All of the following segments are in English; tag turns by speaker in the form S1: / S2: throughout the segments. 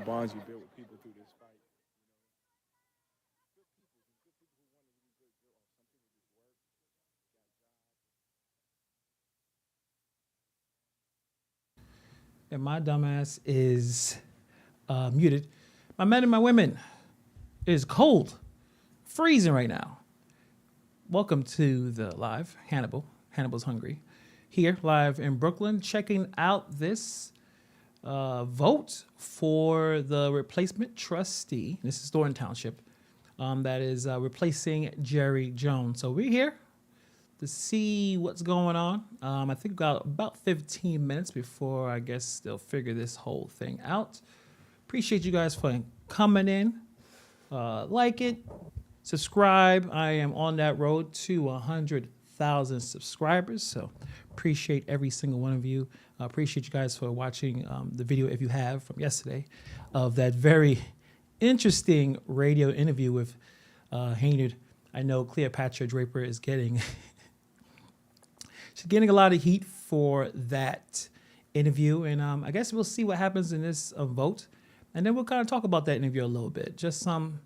S1: bonds you build with people through this fight.
S2: And my dumbass is muted. My men and my women, it is cold, freezing right now. Welcome to the live Hannibal. Hannibal's hungry. Here, live in Brooklyn, checking out this vote for the replacement trustee. This is Thorton Township. That is replacing Jerry Jones. So we're here to see what's going on. I think we've got about 15 minutes before I guess they'll figure this whole thing out. Appreciate you guys for coming in. Like it, subscribe. I am on that road to 100,000 subscribers. So appreciate every single one of you. Appreciate you guys for watching the video, if you have, from yesterday, of that very interesting radio interview with Haynard. I know Cleopatra Draper is getting she's getting a lot of heat for that interview, and I guess we'll see what happens in this vote, and then we'll kind of talk about that interview a little bit. Just some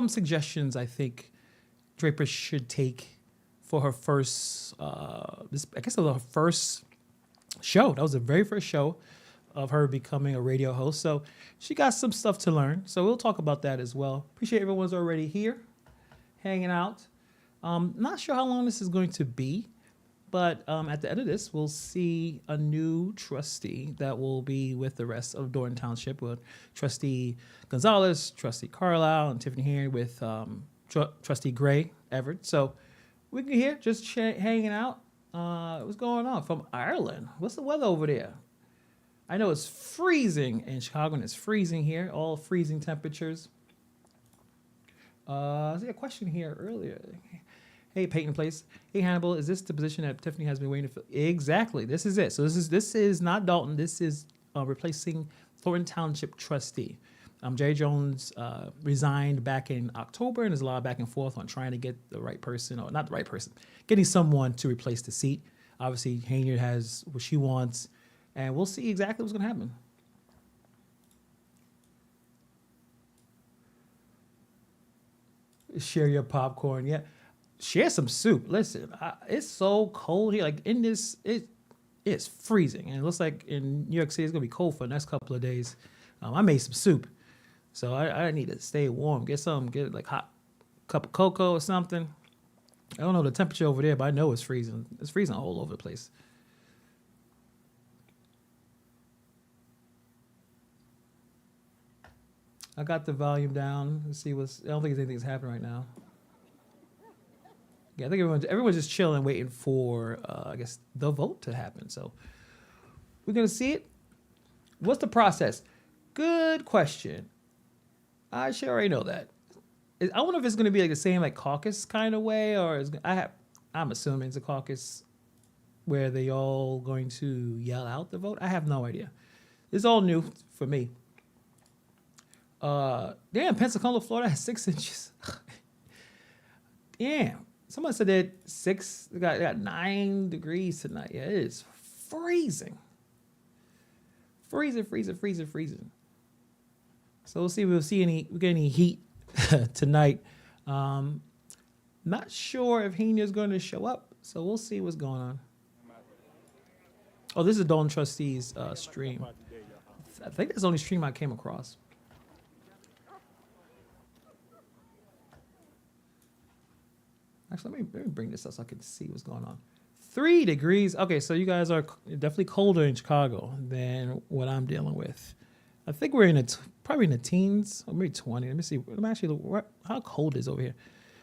S2: suggestions I think Draper should take for her first, I guess it was her first show. That was the very first show of her becoming a radio host. So she got some stuff to learn. So we'll talk about that as well. Appreciate everyone's already here, hanging out. Not sure how long this is going to be, but at the end of this, we'll see a new trustee that will be with the rest of Thornton Township, with Trustee Gonzalez, Trustee Carlisle, and Tiffany here with Trustee Gray Everett. So we can hear just hanging out. What's going on from Ireland? What's the weather over there? I know it's freezing in Chicago, and it's freezing here. All freezing temperatures. I see a question here earlier. Hey, Peyton Place. Hey, Hannibal, is this the position that Tiffany has been waiting for? Exactly. This is it. So this is not Dalton. This is replacing Thornton Township trustee. Jerry Jones resigned back in October, and there's a lot of back and forth on trying to get the right person, or not the right person, getting someone to replace the seat. Obviously, Haynard has what she wants, and we'll see exactly what's going to happen. Share your popcorn. Yeah. Share some soup. Listen, it's so cold here. Like in this, it's freezing. And it looks like in New York City, it's going to be cold for the next couple of days. I made some soup. So I need to stay warm. Get like hot cup of cocoa or something. I don't know the temperature over there, but I know it's freezing. It's freezing all over the place. I got the volume down. Let's see I don't think anything's happening right now. Yeah, I think everyone's just chilling, waiting for, I guess, the vote to happen. So we're going to see it. What's the process? Good question. I should already know that. I wonder if it's going to be like the same like caucus kind of way, or I'm assuming it's a caucus where they all going to yell out the vote. I have no idea. It's all new for me. Damn, Pensacola, Florida has 6 inches. Damn. Someone said that they got 9 degrees tonight. Yeah, it is freezing. Freezing. So we'll see if we get any heat tonight. Not sure if Haynard's going to show up, so we'll see what's going on. Oh, this is Dalton Trustee's stream. I think that's the only stream I came across. Actually, let me bring this up so I can see what's going on. 3 degrees. Okay, so you guys are definitely colder in Chicago than what I'm dealing with. I think we're probably in the teens, or maybe 20. Let me see. How cold is it over here?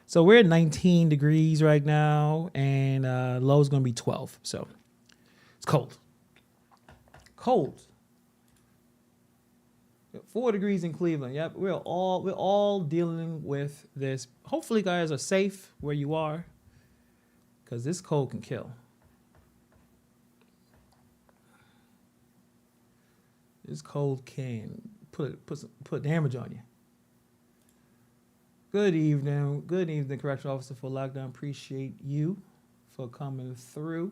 S2: So we're at 19 degrees right now, and low is going to be 12. So it's cold. Cold. 4 degrees in Cleveland. Yep, we're all dealing with this. Hopefully, you guys are safe where you are, because this cold can kill. This cold can put damage on you. Good evening, correctional officer for lockdown. Appreciate you for coming through.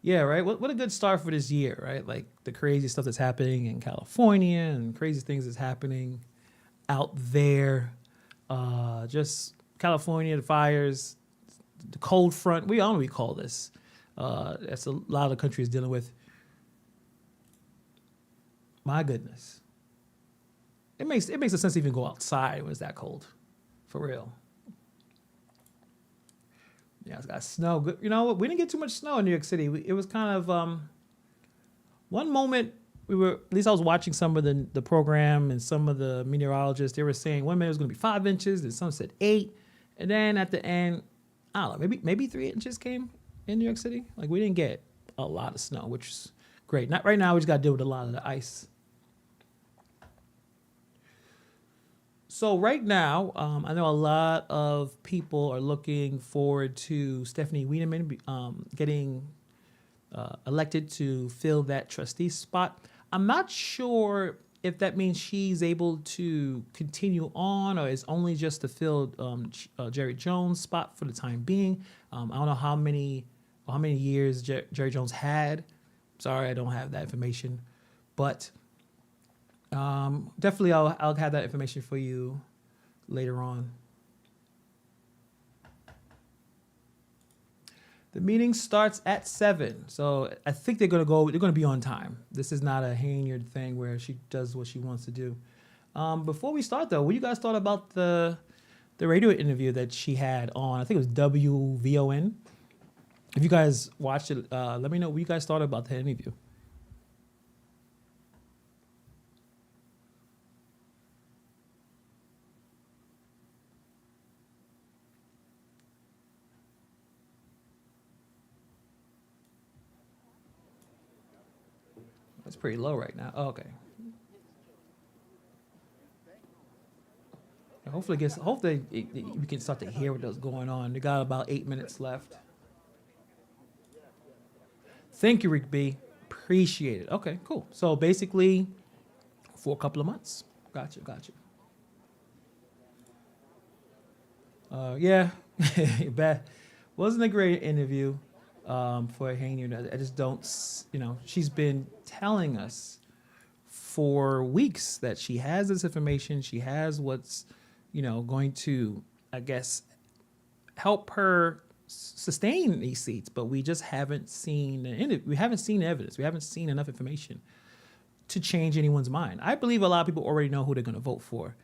S2: Yeah, right. What a good start for this year, right? Like the crazy stuff that's happening in California and crazy things that's happening out there. Just California, the fires, the cold front. We all know we call this. That's a lot of the country is dealing with. My goodness, it makes a sense to even go outside when it's that cold, for real. Yeah, it's got snow. You know, we didn't get too much snow in New York City. It was kind of one moment we were. At least I was watching some of the program and some of the meteorologists. They were saying one minute it was going to be 5 inches, and some said 8, and then at the end, I don't know, maybe 3 inches came in New York City. Like we didn't get a lot of snow, which is great. Not right now. We just got to deal with a lot of the ice. So right now, I know a lot of people are looking forward to Stephanie Wiedemann getting elected to fill that trustee spot. I'm not sure if that means she's able to continue on or is only just to fill Jerry Jones' spot for the time being. I don't know how many years Jerry Jones had. Sorry, I don't have that information, but definitely I'll have that information for you later on. The meeting starts at 7, so I think they're gonna be on time. This is not a Hainiard thing where she does what she wants to do. Before we start though, what do you guys thought about the radio interview that she had on? I think it was WVON. If you guys watched it, let me know what you guys thought about the interview. It's pretty low right now. Oh, okay. Hopefully we can start to hear what's going on. They got about 8 minutes left. Thank you, Rick B. Appreciate it. Okay, cool. So basically, for a couple of months. Gotcha. Yeah, bad. Wasn't a great interview for Hainier. I just don't, she's been telling us for weeks that she has this information. She has what's, going to, I guess, help her sustain these seats. But we just haven't seen we haven't seen evidence. We haven't seen enough information to change anyone's mind. I believe a lot of people already know who they're going to vote for.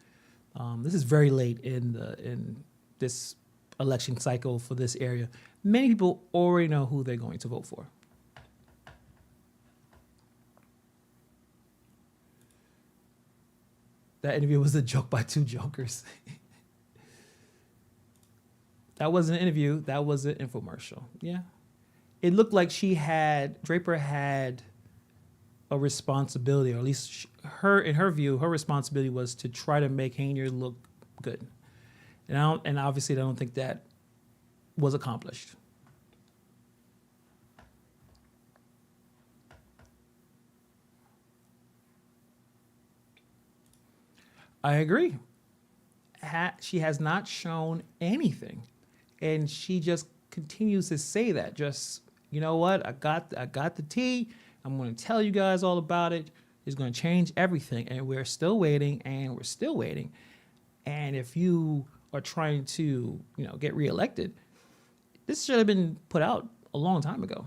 S2: This is very late in this election cycle for this area. Many people already know who they're going to vote for. That interview was a joke by two jokers. That wasn't an interview. That was an infomercial. Yeah. It looked like Draper had a responsibility, or at least in her view, her responsibility was to try to make Hainier look good. And obviously I don't think that was accomplished. I agree. She has not shown anything. And she just continues to say that. Just, you know what? I got the tea. I'm going to tell you guys all about it. It's going to change everything. And we're still waiting, and we're still waiting. And if you are trying to, get reelected, this should have been put out a long time ago.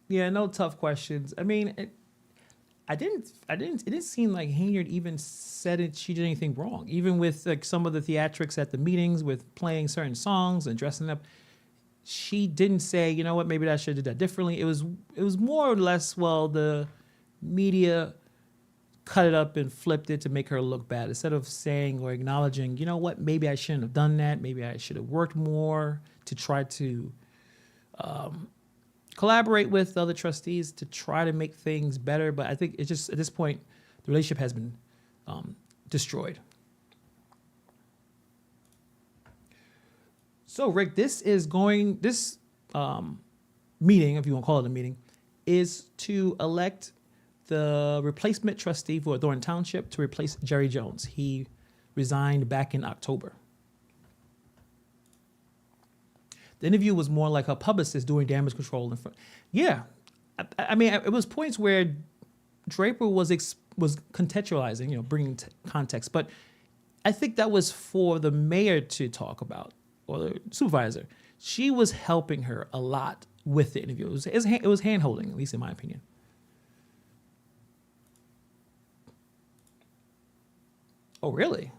S2: Yeah, no tough questions. I mean, it didn't seem like Hainiard even said it. She did anything wrong. Even with like some of the theatrics at the meetings with playing certain songs and dressing up, she didn't say, you know what, maybe I should have did that differently. It was more or less, well, the media cut it up and flipped it to make her look bad. Instead of saying or acknowledging, you know what, maybe I shouldn't have done that. Maybe I should have worked more to try to collaborate with other trustees to try to make things better. But I think it's just, at this point, the relationship has been destroyed. So, Rick, this meeting, if you want to call it a meeting, is to elect the replacement trustee for Thornton Township to replace Jerry Jones. He resigned back in October. The interview was more like her publicist doing damage control. Yeah. I mean, it was points where Draper was contextualizing, bringing context. But I think that was for the mayor to talk about, or the supervisor. She was helping her a lot with the interview. It was hand-holding, at least in my opinion. Oh, really?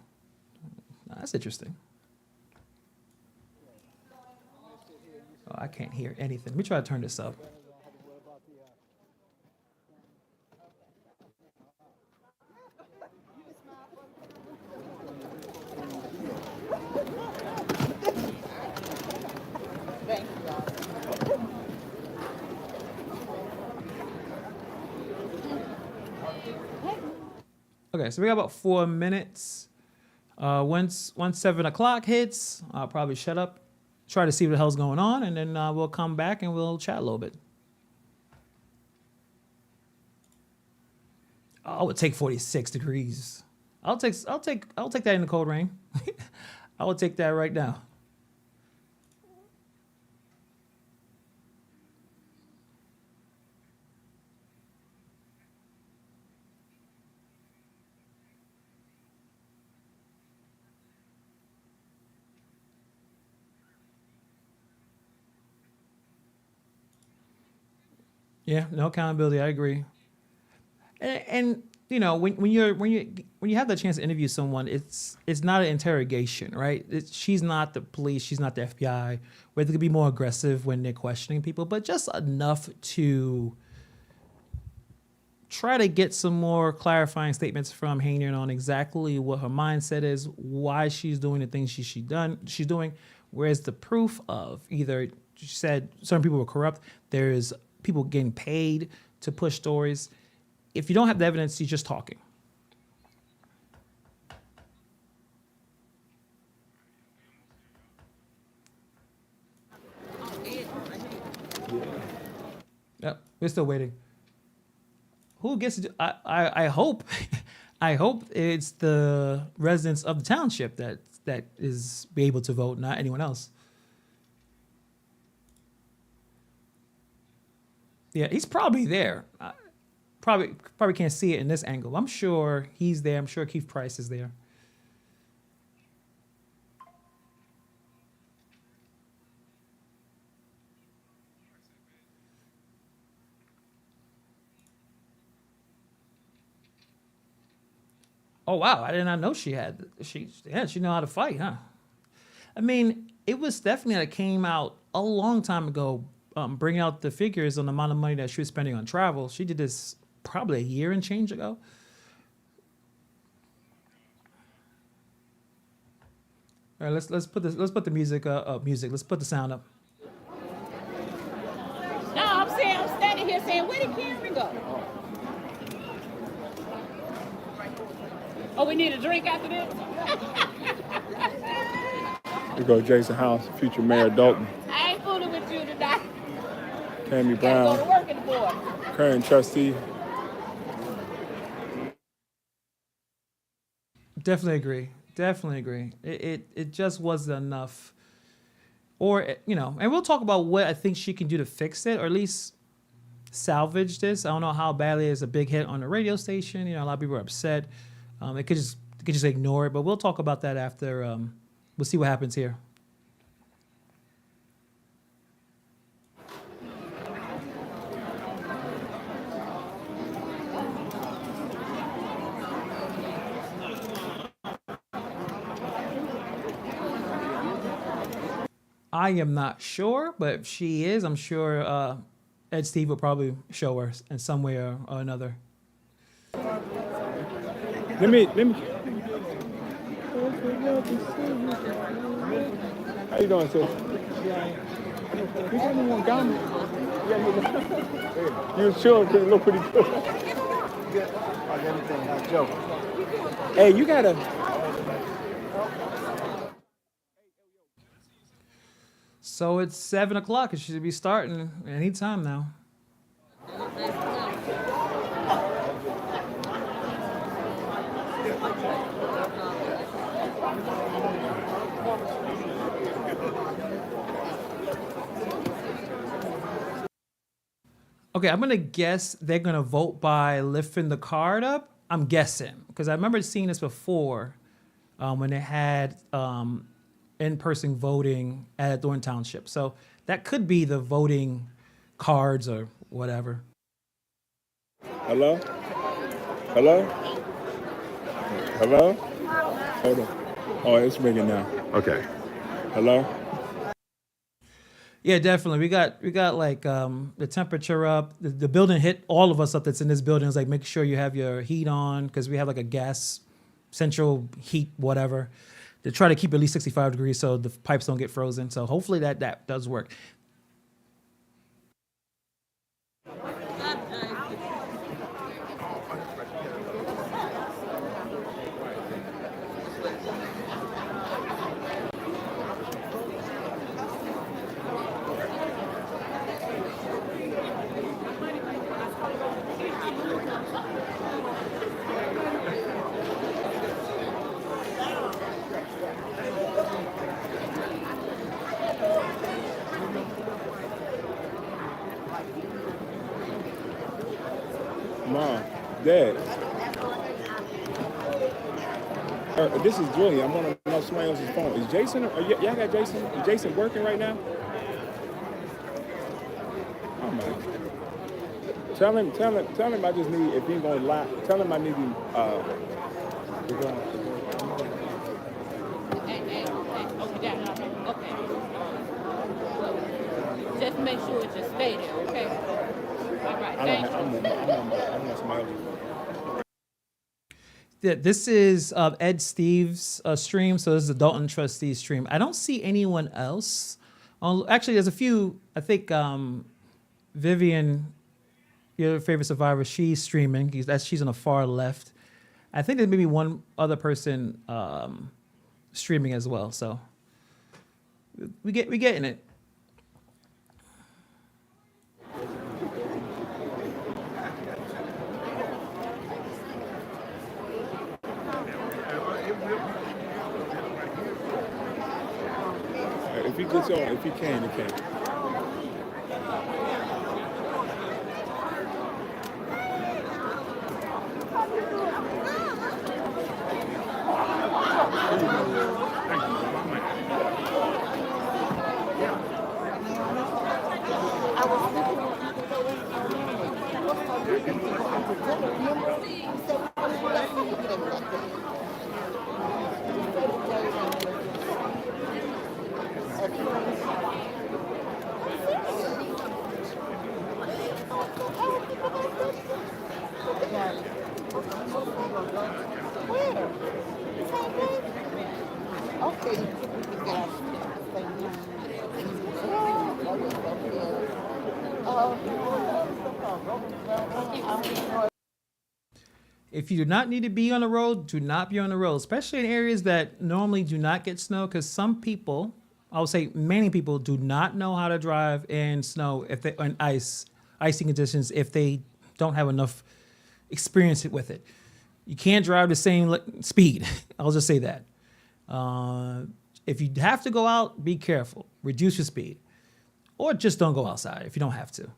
S2: That's interesting. Oh, I can't hear anything. Let me try to turn this up. Okay, so we got about 4 minutes. Once 7 o'clock hits, I'll probably shut up, try to see what the hell's going on, and then we'll come back and we'll chat a little bit. I would take 46 degrees. I'll take that in the cold rain. I would take that right now. Yeah, no accountability. I agree. And when you have the chance to interview someone, it's not an interrogation, right? She's not the police, she's not the FBI, where they could be more aggressive when they're questioning people, but just enough to try to get some more clarifying statements from Hayner on exactly what her mindset is, why she's doing the things she's doing. Whereas the proof of either she said certain people were corrupt, there's people getting paid to push stories. If you don't have the evidence, you're just talking. Yep, we're still waiting. Who gets to do? I hope, I hope it's the residents of the township that is be able to vote, not anyone else. Yeah, he's probably there. Probably can't see it in this angle. I'm sure he's there. I'm sure Keith Price is there. Oh wow, I did not know she know how to fight, huh? I mean, it was definitely that came out a long time ago, bringing out the figures on the amount of money that she was spending on travel. She did this probably a year and change ago. All right, let's put the music up. Let's put the sound up.
S3: No, I'm standing here saying, where did Karen go? Oh, we need a drink after this?
S1: We go Jason House, future Mayor Dalton.
S3: I ain't fooling with you tonight.
S1: Tammy
S3: Gotta go to
S1: Brown,
S3: work in the morning.
S1: current trustee.
S2: Definitely agree. It just wasn't enough. Or, and we'll talk about what I think she can do to fix it, or at least salvage this. I don't know how badly it's a big hit on the radio station. A lot of people are upset. They could just ignore it, but we'll talk about that after. We'll see what happens here. I am not sure, but if she is, I'm sure Ed Steve will probably show her in some way or another.
S1: Let me. How you doing, sis? You got anyone got me? You sure could look pretty good. Hey, you gotta.
S2: So it's 7 o'clock. It should be starting any time now. Okay, I'm gonna guess they're gonna vote by lifting the card up. I'm guessing because I remember seeing this before when they had in-person voting at Thorton Township. So that could be the voting cards or whatever.
S1: Hello? Hello? Hello? Hold on. Oh, it's ringing now. Okay. Hello?
S2: Yeah, definitely. We got like the temperature up. The building hit all of us up that's in this building. Is like make sure you have your heat on because we have like a gas central heat whatever to try to keep at least 65 degrees so the pipes don't get frozen. So hopefully that does work.
S1: Mom, Dad. This is Julie. I'm on somebody else's phone. Is Jason? Y'all got Jason? Is Jason working right now? Oh my. Tell him. I just need. If he's gonna lie, tell him I need him.
S3: Okay. Just make sure it just stay there, okay? All right, thank you.
S1: I'm on somebody else's phone.
S2: Yeah, this is Ed Steve's stream, so this is the Dalton Trustee stream. I don't see anyone else. Actually, there's a few. I think Vivian, your favorite survivor, she's streaming. She's on the far left. I think there may be one other person streaming as well. So we getting it.
S1: If he gets on, if he can, he can.
S2: If you do not need to be on the road, do not be on the road, especially in areas that normally do not get snow, because some people, I would say many people, do not know how to drive in snow in icy conditions if they don't have enough experience with it. You can't drive the same speed. I'll just say that. If you have to go out, be careful. Reduce your speed. Or just don't go outside if you don't have to.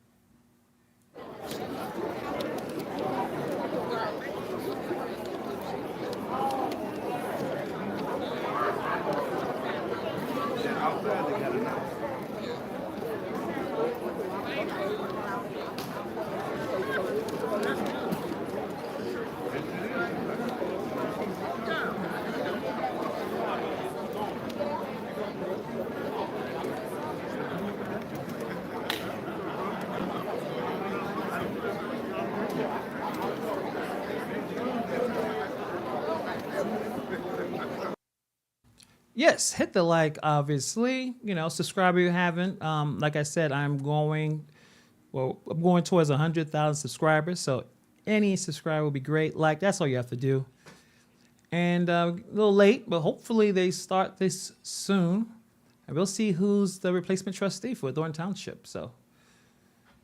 S2: Yes, hit the like, obviously. Subscribe if you haven't. Like I said, I'm going towards 100,000 subscribers. So any subscriber will be great. Like, that's all you have to do. And a little late, but hopefully they start this soon. And we'll see who's the replacement trustee for Thornton Township. So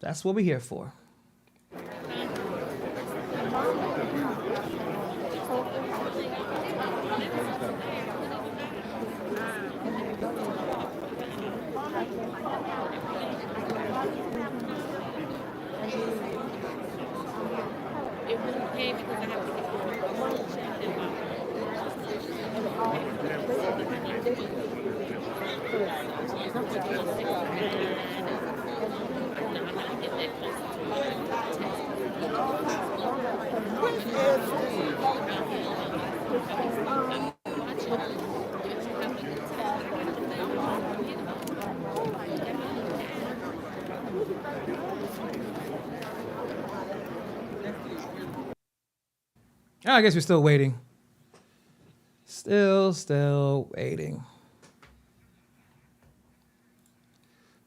S2: that's what we're here for.
S3: It wouldn't pay because I have to get
S2: I guess we're still waiting. Still waiting.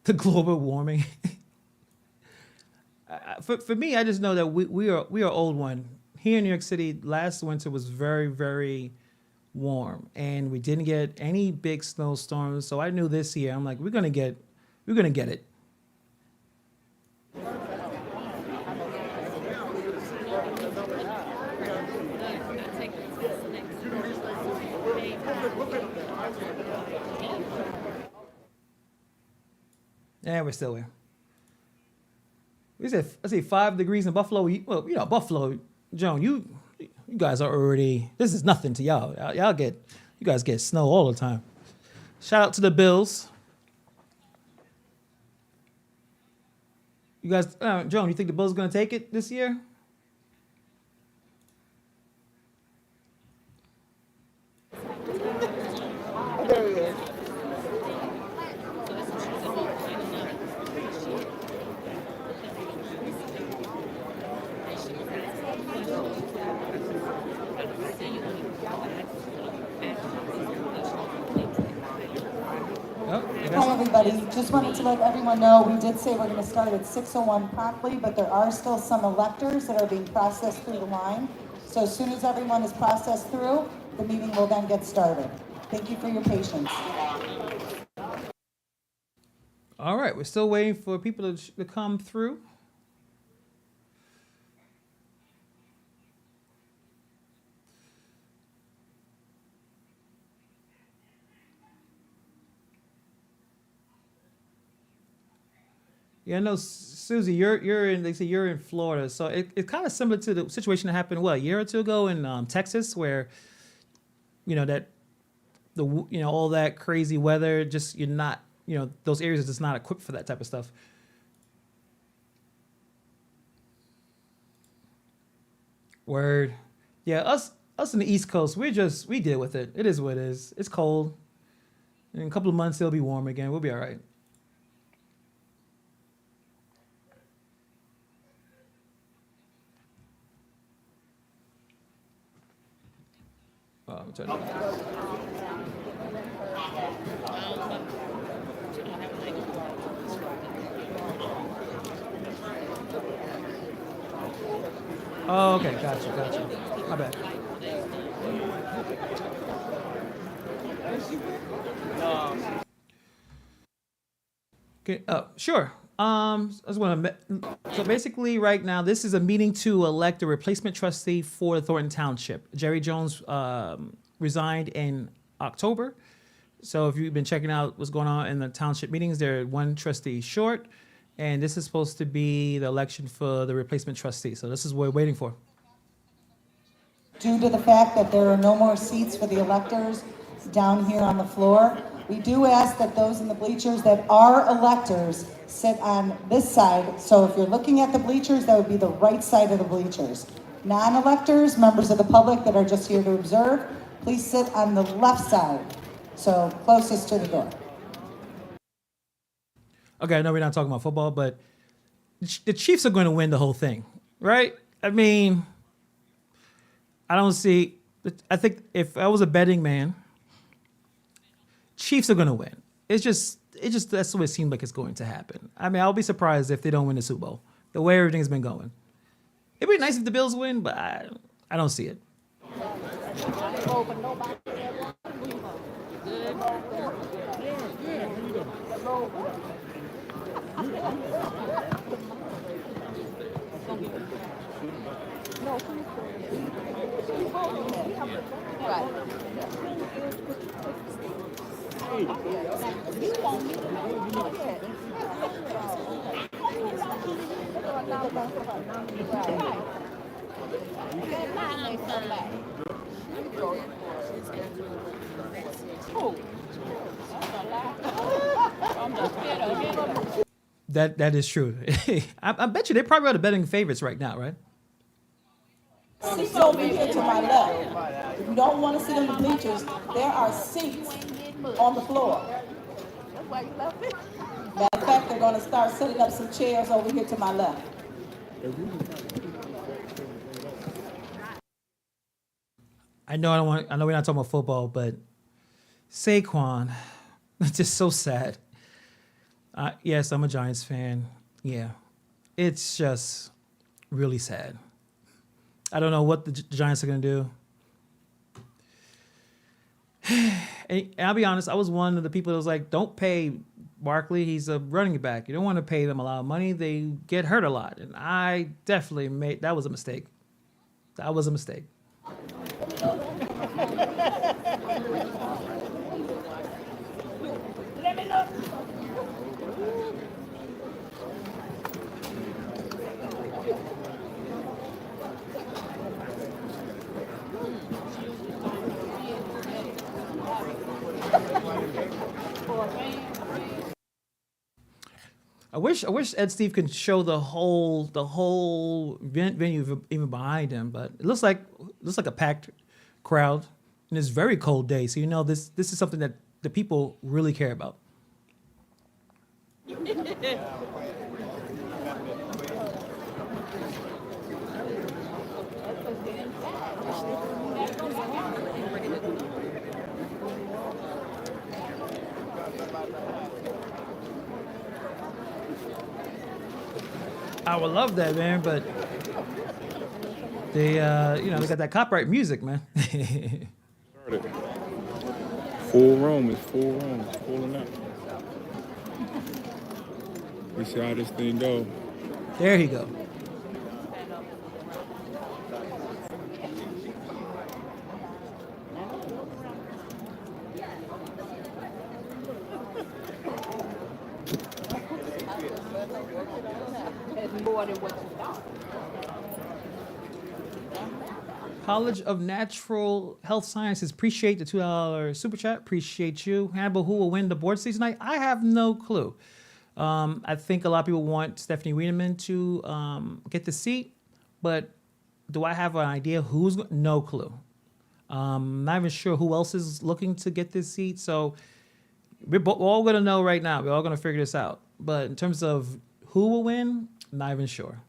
S2: The global warming. For me, I just know that we are old one. Here in New York City, last winter was very, very warm, and we didn't get any big snowstorms. So I knew this year, I'm like, we're gonna get it. Yeah, we're still here. We said, let's say 5 degrees in Buffalo. Well, you know, Buffalo, Joan, you guys are already, this is nothing to y'all. You guys get snow all the time. Shout out to the Bills. You guys, Joan, you think the Bills are going to take it this year?
S4: Hi, everybody. Just wanted to let everyone know, we did say we're going to start at 6:01 promptly, but there are still some electors that are being processed through the line. So as soon as everyone is processed through, the meeting will then get started. Thank you for your patience.
S2: All right, we're still waiting for people to come through. Yeah, no, Susie, you're in. They say you're in Florida, so it's kind of similar to the situation that happened a year or two ago in Texas, where that all that crazy weather, just you're not those areas are just not equipped for that type of stuff. Word, yeah, us in the East Coast, we deal with it. It is what it is. It's cold. In a couple of months, it'll be warm again. We'll be all right. Turn it off. Oh, okay, gotcha. My bad. Okay, sure. I just want to. So basically, right now, this is a meeting to elect a replacement trustee for the Thornton Township. Jerry Jones resigned in October. So if you've been checking out what's going on in the township meetings, they're one trustee short, and this is supposed to be the election for the replacement trustee. So this is what we're waiting for.
S4: Due to the fact that there are no more seats for the electors down here on the floor, we do ask that those in the bleachers that are electors sit on this side. So if you're looking at the bleachers, that would be the right side of the bleachers. Non-electors, members of the public that are just here to observe, please sit on the left side, so closest to the door.
S2: Okay, I know we're not talking about football, but the Chiefs are going to win the whole thing, right? I mean, I think if I was a betting man, Chiefs are going to win. It's just that's what it seems like it's going to happen. I mean, I'll be surprised if they don't win the Super Bowl, the way everything's been going. It'd be nice if the Bills win, but I don't see it. That is true. I bet you they probably are the betting favorites right now, right?
S4: Seats over here to my left. If you don't want to sit in the bleachers, there are seats on the floor. Matter of fact, they're going to start setting up some chairs over here to my left.
S2: I know we're not talking about football, but Saquon, it's just so sad. Yes, I'm a Giants fan. Yeah, it's just really sad. I don't know what the Giants are going to do. And I'll be honest, I was one of the people that was like, don't pay Barkley. He's a running back. You don't want to pay them a lot of money. They get hurt a lot. And I definitely that was a mistake. That was a mistake. I wish Ed Steve could show the whole venue even behind him, but it looks like a packed crowd, and it's a very cold day. So this is something that the people really care about. I would love that, man, but they they got that copyright music, man.
S1: Started. Full room. It's full room. It's pulling up. We see how this thing go.
S2: There he go. College of Natural Health Sciences. Appreciate the $2 super chat. Appreciate you. Hannibal, who will win the board season tonight? I have no clue. I think a lot of people want Stephanie Wieneman to get the seat, but do I have an idea who's? No clue. Not even sure who else is looking to get this seat. So we're all going to know right now. We're all going to figure this out. But in terms of who will win, not even sure.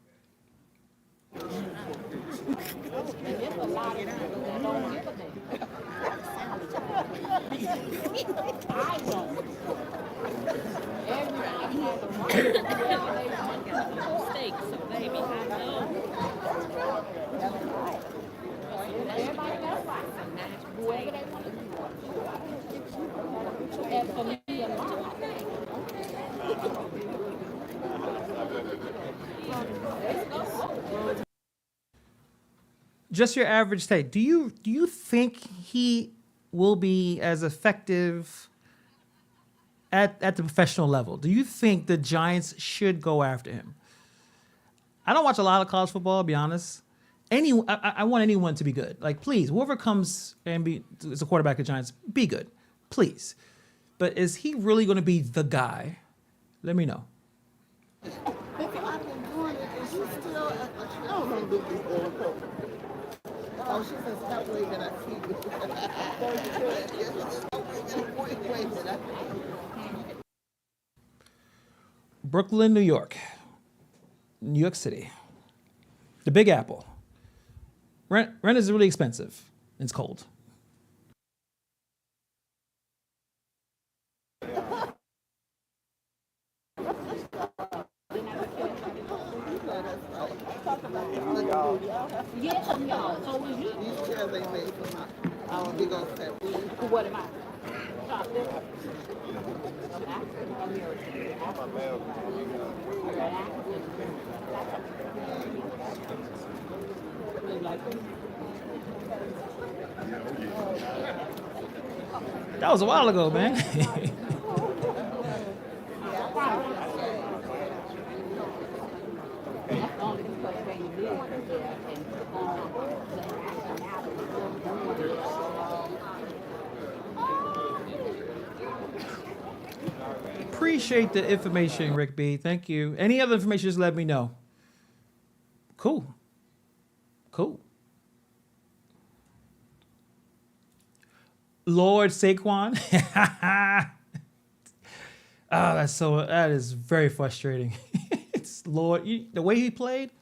S2: Just your average take. Do you think he will be as effective at the professional level? Do you think the Giants should go after him? I don't watch a lot of college football, to be honest. I want anyone to be good. Like, please, whoever comes and is a quarterback of the Giants, be good, please. But is he really going to be the guy? Let me know.
S5: Oh, she says, stop waving, I see you.
S2: Brooklyn, New York City, the Big Apple. Rent is really expensive. It's cold.
S5: These chairs ain't made for my big old fat.
S3: What am I?
S2: That was a while ago, man. appreciate the information, Rick B. Thank you. Any other information, just let me know. Cool. Lord Saquan. That is very frustrating. It's Lord, the way he played,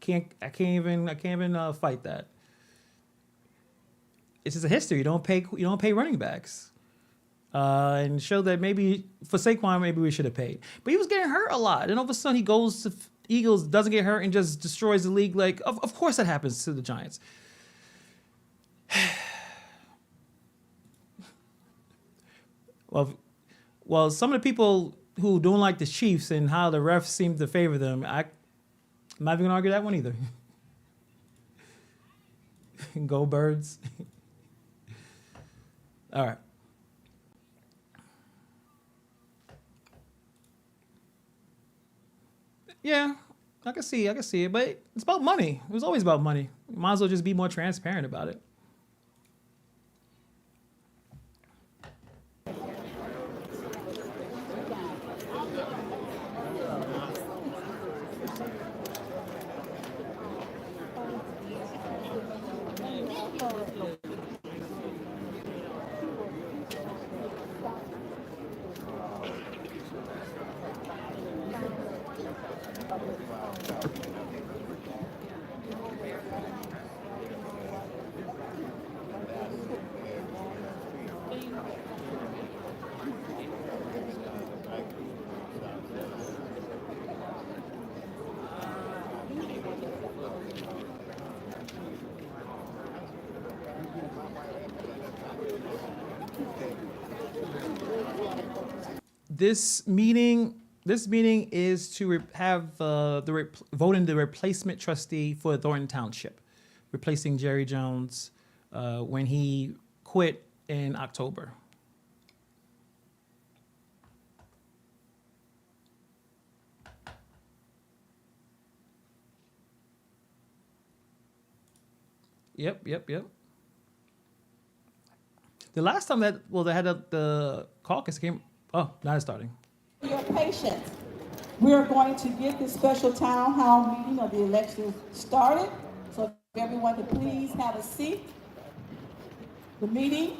S2: I can't even fight that. It's just a history. You don't pay running backs. And show that maybe for Saquon, maybe we should have paid. But he was getting hurt a lot. And all of a sudden he goes to Eagles, doesn't get hurt, and just destroys the league. Like, of course that happens to the Giants. Well, some of the people who don't like the Chiefs and how the refs seem to favor them, I'm not even going to argue that one either. Go Birds. All right. Yeah, I can see it, but it's about money. It was always about money. You might as well just be more transparent about it. This meeting is to have vote in the replacement trustee for Thornton Township, replacing Jerry Jones when he quit in October. Yep. The last time they had the caucus came. Oh, now it's starting.
S6: Your patience. We are going to get this special town hall meeting of the election started. So if everyone could please have a seat. The meeting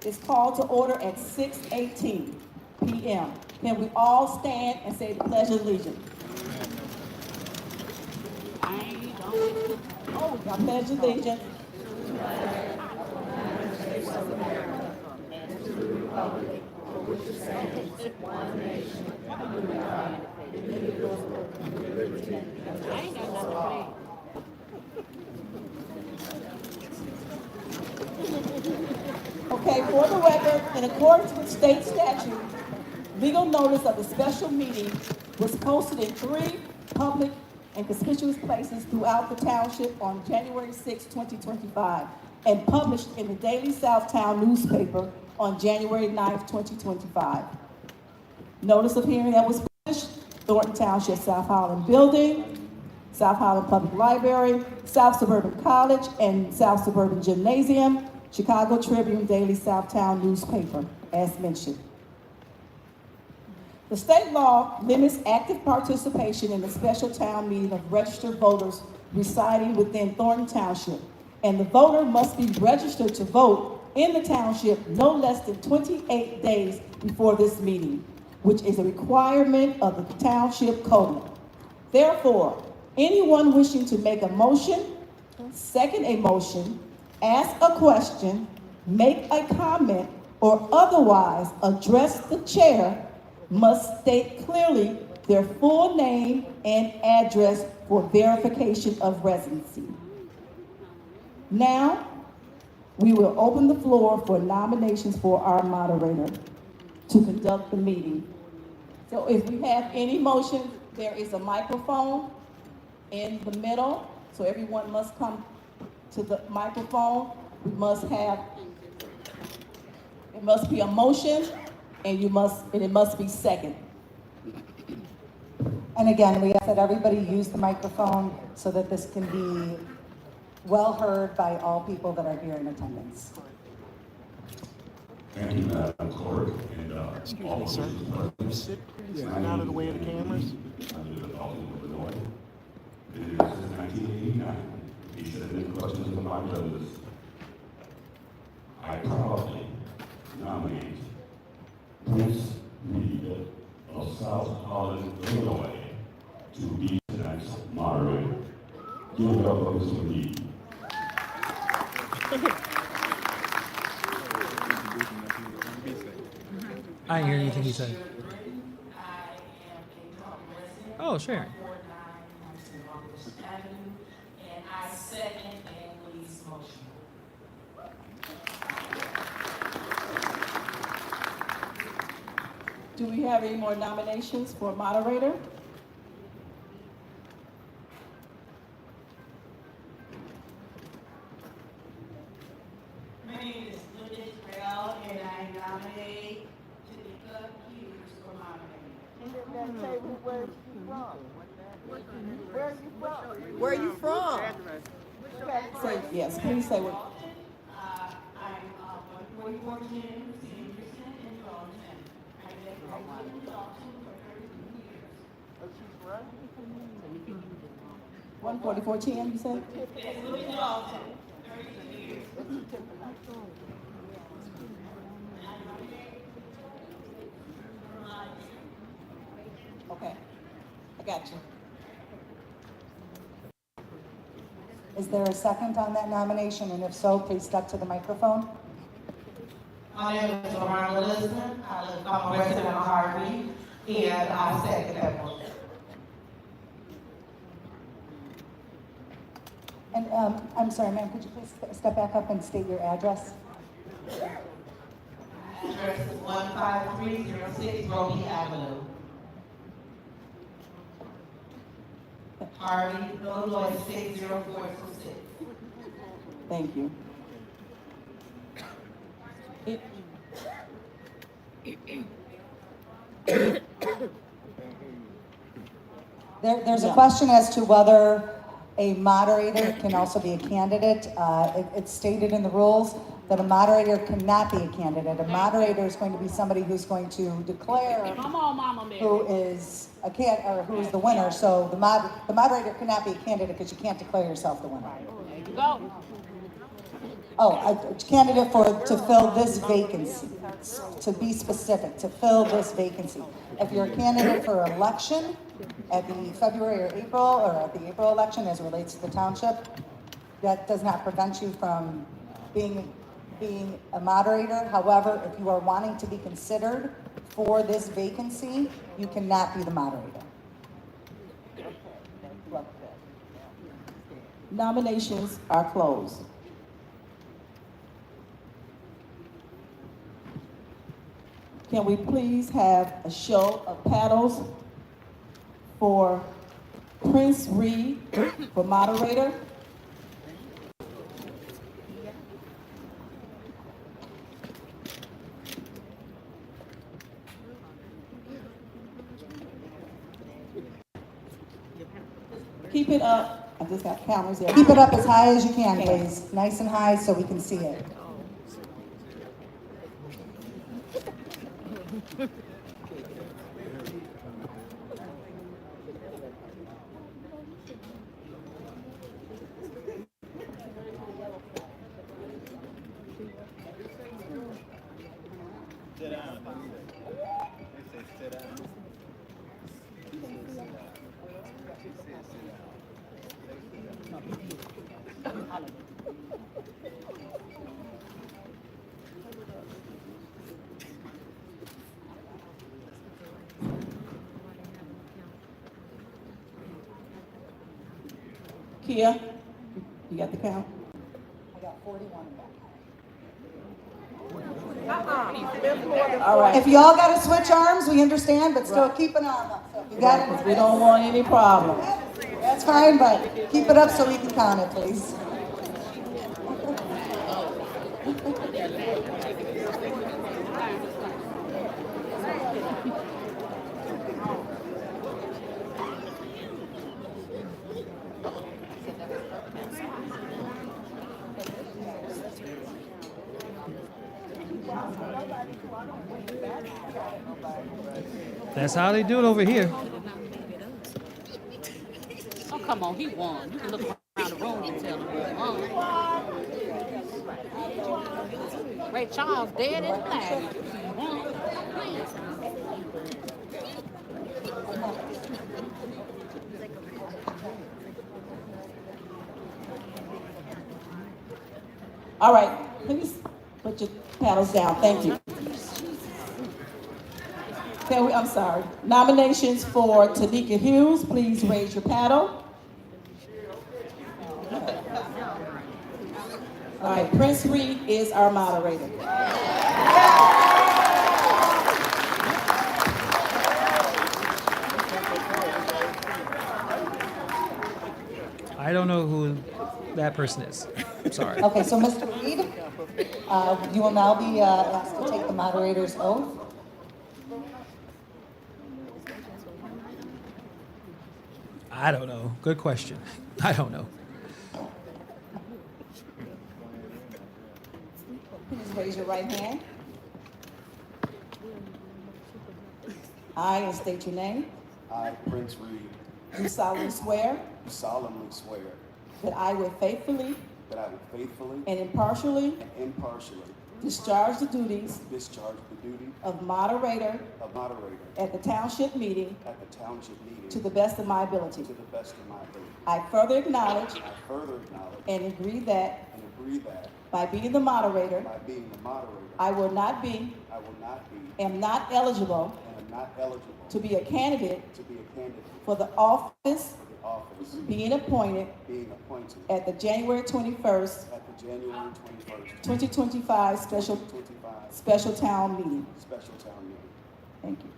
S6: is called to order at 6:18 p.m. Can we all stand and say the Pledge of Allegiance? I pledge allegiance.
S3: I ain't got nothing to play.
S6: Okay, for the record, in accordance with state statute, legal notice of the special meeting was posted in 3 public and conspicuous places throughout the township on January 6, 2025, and published in the Daily Southtown newspaper on January 9th, 2025. Notice of hearing that was published, Thornton Township South Highland Building, South Highland Public Library, South Suburban College, and South Suburban Gymnasium, Chicago Tribune Daily Southtown newspaper, as mentioned. The state law limits active participation in the special town meeting of registered voters residing within Thornton Township, and the voter must be registered to vote in the township no less than 28 days before this meeting, which is a requirement of the township code. Therefore, anyone wishing to make a motion, second a motion, ask a question, make a comment, or otherwise address the chair must state clearly their full name and address for verification of residency. Now, we will open the floor for nominations for our moderator to conduct the meeting. So if we have any motion, there is a microphone in the middle, so everyone must come to the microphone. It must be a motion, and it must be second.
S4: And again, we ask that everybody use the microphone so that this can be well heard by all people that are here in attendance.
S7: Thank you, Madam Clerk, and all of the present.
S8: Sit out of the way of the cameras.
S7: Under the Dalton, Illinois. It is 1989. He said any questions of my brothers. I proudly nominate Prince Reed of South Holland, Illinois, to be tonight's moderator. Give it up for Mr. Reed.
S2: I didn't hear anything he said. Oh, Sharon.
S9: And I second Emily's motion.
S6: Do we have any more nominations for moderator?
S9: My name is Linda Terrell, and I nominate Tanika Hughes for moderator.
S5: Where are you from?
S6: Say, yes, please say what.
S9: I'm 144 Jim Sanderson in Thornton. I've been working in Thornton for 32 years.
S6: 14410, you said?
S9: Yes, living in Thornton, 32 years.
S6: Okay, I got you.
S4: Is there a second on that nomination? And if so, please step to the microphone.
S9: My name is Lorna Liston. I'm a resident of Harvey, and I second that motion.
S4: And I'm sorry, ma'am, could you please step back up and state your address?
S9: Address is 15306 Roby Avenue. Harvey, Illinois 60426.
S6: Thank you.
S4: There's a question as to whether a moderator can also be a candidate. It's stated in the rules that a moderator cannot be a candidate. A moderator is going to be somebody who's going to declare
S3: Come on, Mama Mary.
S4: who is or who is the winner. So the moderator cannot be a candidate because you can't declare yourself the winner.
S3: There you go.
S4: Oh, a candidate to fill this vacancy, to be specific, to fill this vacancy. If you're a candidate for election at the February or April, or at the April election as it relates to the township, that does not prevent you from being a moderator. However, if you are wanting to be considered for this vacancy, you cannot be the moderator.
S6: Nominations are closed. Can we please have a show of paddles for Prince Reed for moderator? Keep it up. I just got cameras there.
S4: Keep it up as high as you can, please. Nice and high so we can see it.
S6: Kia, you got the count?
S4: I got 41 back.
S6: All right.
S4: If y'all got to switch arms, we understand, but still keep an arm up. So if you got it,
S6: We don't want any problems.
S4: that's fine, but keep it up so we can count it, please.
S2: That's how they do it over here.
S3: Oh, come on, he won. You can look around the room and tell him he won. Ray Charles dead and alive. He won.
S6: All right, please put your paddles down. Thank you. I'm sorry. Nominations for Tanika Hughes. Please raise your paddle. All right, Prince Reed is our moderator.
S2: I don't know who that person is. I'm sorry.
S4: Okay, so Mr. Reed, you will now be asked to take the moderator's oath.
S2: I don't know. Good question. I don't know.
S6: Please raise your right hand. I, and state your name,
S10: I, Prince Reed,
S6: do solemnly swear
S10: do solemnly swear
S6: that I will faithfully
S10: that I will faithfully
S6: and impartially
S10: and impartially
S6: discharge the duties
S10: discharge the duty
S6: of moderator
S10: of moderator
S6: at the township meeting
S10: at the township meeting
S6: to the best of my ability.
S10: to the best of my ability.
S6: I further acknowledge
S10: I further acknowledge
S6: and agree that
S10: and agree that
S6: by being the moderator,
S10: by being the moderator,
S6: I will not be,
S10: I will not be
S6: am not eligible
S10: and am not eligible
S6: to be a candidate
S10: to be a candidate
S6: for the office
S10: for the office
S6: being appointed
S10: being appointed
S6: at the January 21st,
S10: at the January 21st,
S6: 2025
S10: 2025
S6: special town meeting.
S10: special town meeting.
S6: Thank you.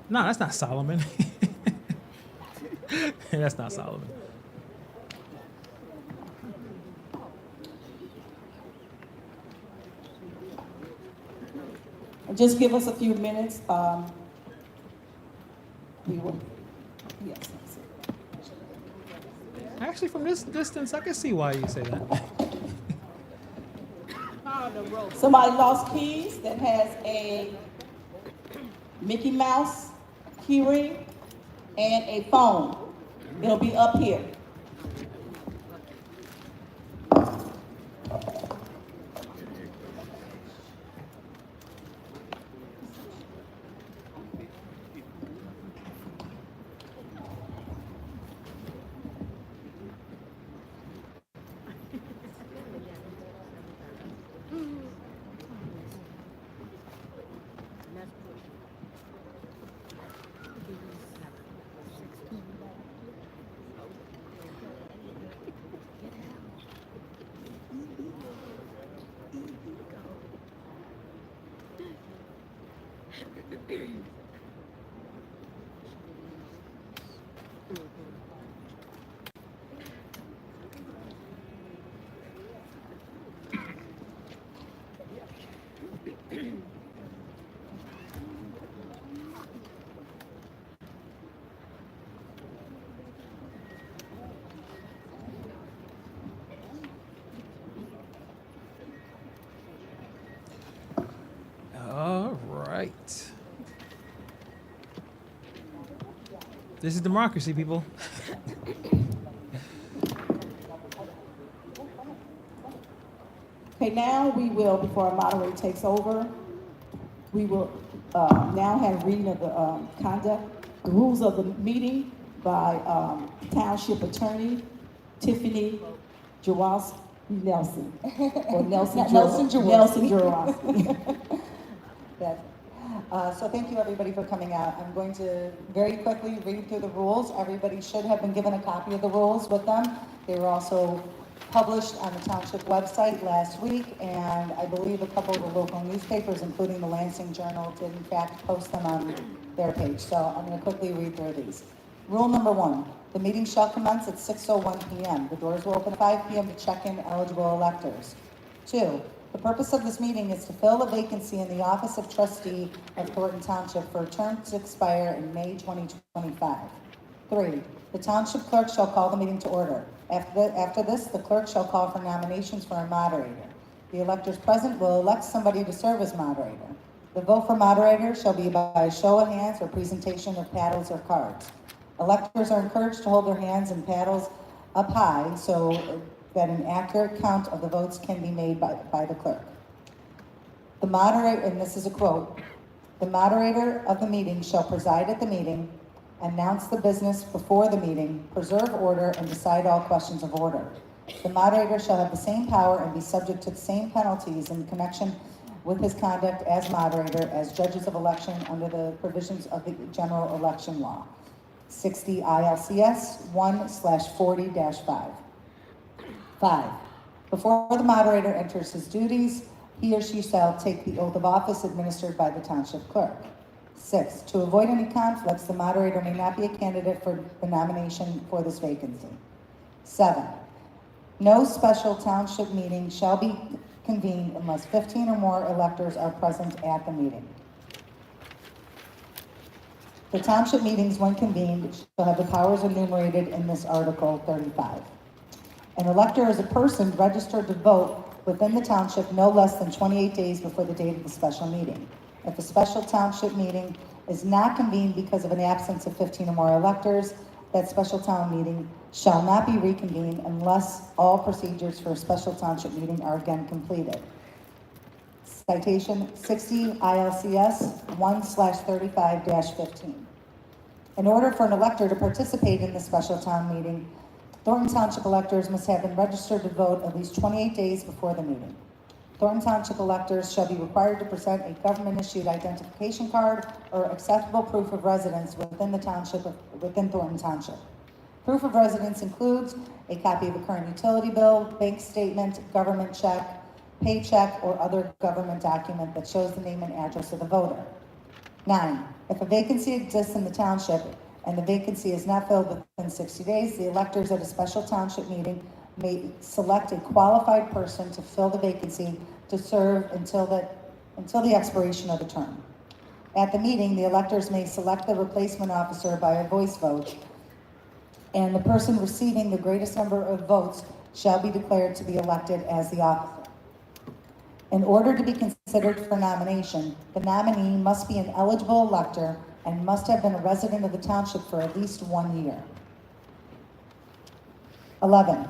S2: No, that's not Solomon. That's not Solomon.
S6: Just give us a few minutes. We will, yes. That's it.
S2: Actually, from this distance, I can see why you say that.
S6: Somebody lost keys that has a Mickey Mouse key ring and a phone. It'll be up here.
S2: All right. This is democracy, people.
S6: Okay, now we will, before our moderator takes over, we will now have reading of the conduct, the rules of the meeting by Township Attorney Tiffany Jaworski Nelson, or Nelson
S4: Jaworski.
S6: Nelson Jaworski.
S4: So thank you everybody for coming out. I'm going to very quickly read through the rules. Everybody should have been given a copy of the rules with them. They were also published on the Township website last week, and I believe a couple of the local newspapers, including the Lansing Journal, did in fact post them on their page. So I'm going to quickly read through these. Rule number 1, the meeting shall commence at 6:01 p.m. The doors will open at 5 p.m. to check in eligible electors. 2, the purpose of this meeting is to fill a vacancy in the office of trustee of Thornton Township for a term to expire in May 2025. 3, the township clerk shall call the meeting to order. After this, the clerk shall call for nominations for a moderator. The electors present will elect somebody to serve as moderator. The vote for moderator shall be by a show of hands or presentation of paddles or cards. Electors are encouraged to hold their hands and paddles up high so that an accurate count of the votes can be made by the clerk. The moderator, and this is a quote, the moderator of the meeting shall preside at the meeting, announce the business before the meeting, preserve order, and decide all questions of order. The moderator shall have the same power and be subject to the same penalties in connection with his conduct as moderator as judges of election under the provisions of the general election law. 60 ILCS 1/40-5. 5. Before the moderator enters his duties, he or she shall take the oath of office administered by the township clerk. 6. To avoid any conflicts, the moderator may not be a candidate for the nomination for this vacancy. 7. No special township meeting shall be convened unless 15 or more electors are present at the meeting. The township meetings, when convened, shall have the powers enumerated in this Article 35. An elector is a person registered to vote within the township no less than 28 days before the date of the special meeting. If a special township meeting is not convened because of an absence of 15 or more electors, that special town meeting shall not be reconvened unless all procedures for a special township meeting are again completed. Citation 60 ILCS 1/35-15. In order for an elector to participate in the special town meeting, Thornton Township electors must have been registered to vote at least 28 days before the meeting. Thornton Township electors shall be required to present a government-issued identification card or acceptable proof of residence within the township, within Thornton Township. Proof of residence includes a copy of a current utility bill, bank statement, government check, paycheck, or other government document that shows the name and address of the voter. 9. If a vacancy exists in the township and the vacancy is not filled within 60 days, the electors at a special township meeting may select a qualified person to fill the vacancy to serve until the expiration of the term. At the meeting, the electors may select the replacement officer by a voice vote, and the person receiving the greatest number of votes shall be declared to be elected as the officer. In order to be considered for nomination, the nominee must be an eligible elector and must have been a resident of the township for at least 1 year. 11.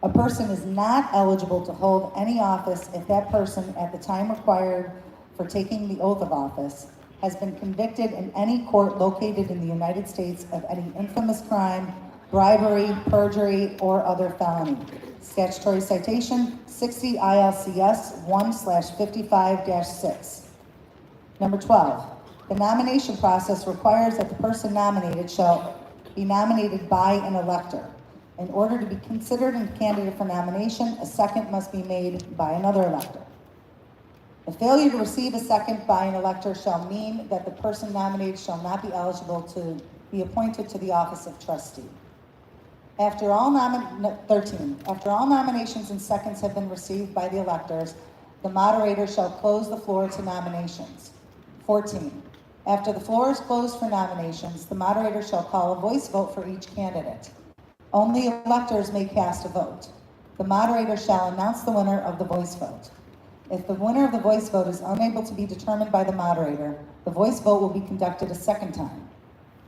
S4: A person is not eligible to hold any office if that person, at the time required for taking the oath of office, has been convicted in any court located in the United States of any infamous crime, bribery, perjury, or other felony. Statutory citation 60 ILCS 1/55-6. Number 12. The nomination process requires that the person nominated shall be nominated by an elector. In order to be considered a candidate for nomination, a second must be made by another elector. The failure to receive a second by an elector shall mean that the person nominated shall not be eligible to be appointed to the office of trustee. 13. After all nominations and seconds have been received by the electors, the moderator shall close the floor to nominations. 14. After the floor is closed for nominations, the moderator shall call a voice vote for each candidate. Only electors may cast a vote. The moderator shall announce the winner of the voice vote. If the winner of the voice vote is unable to be determined by the moderator, the voice vote will be conducted a second time.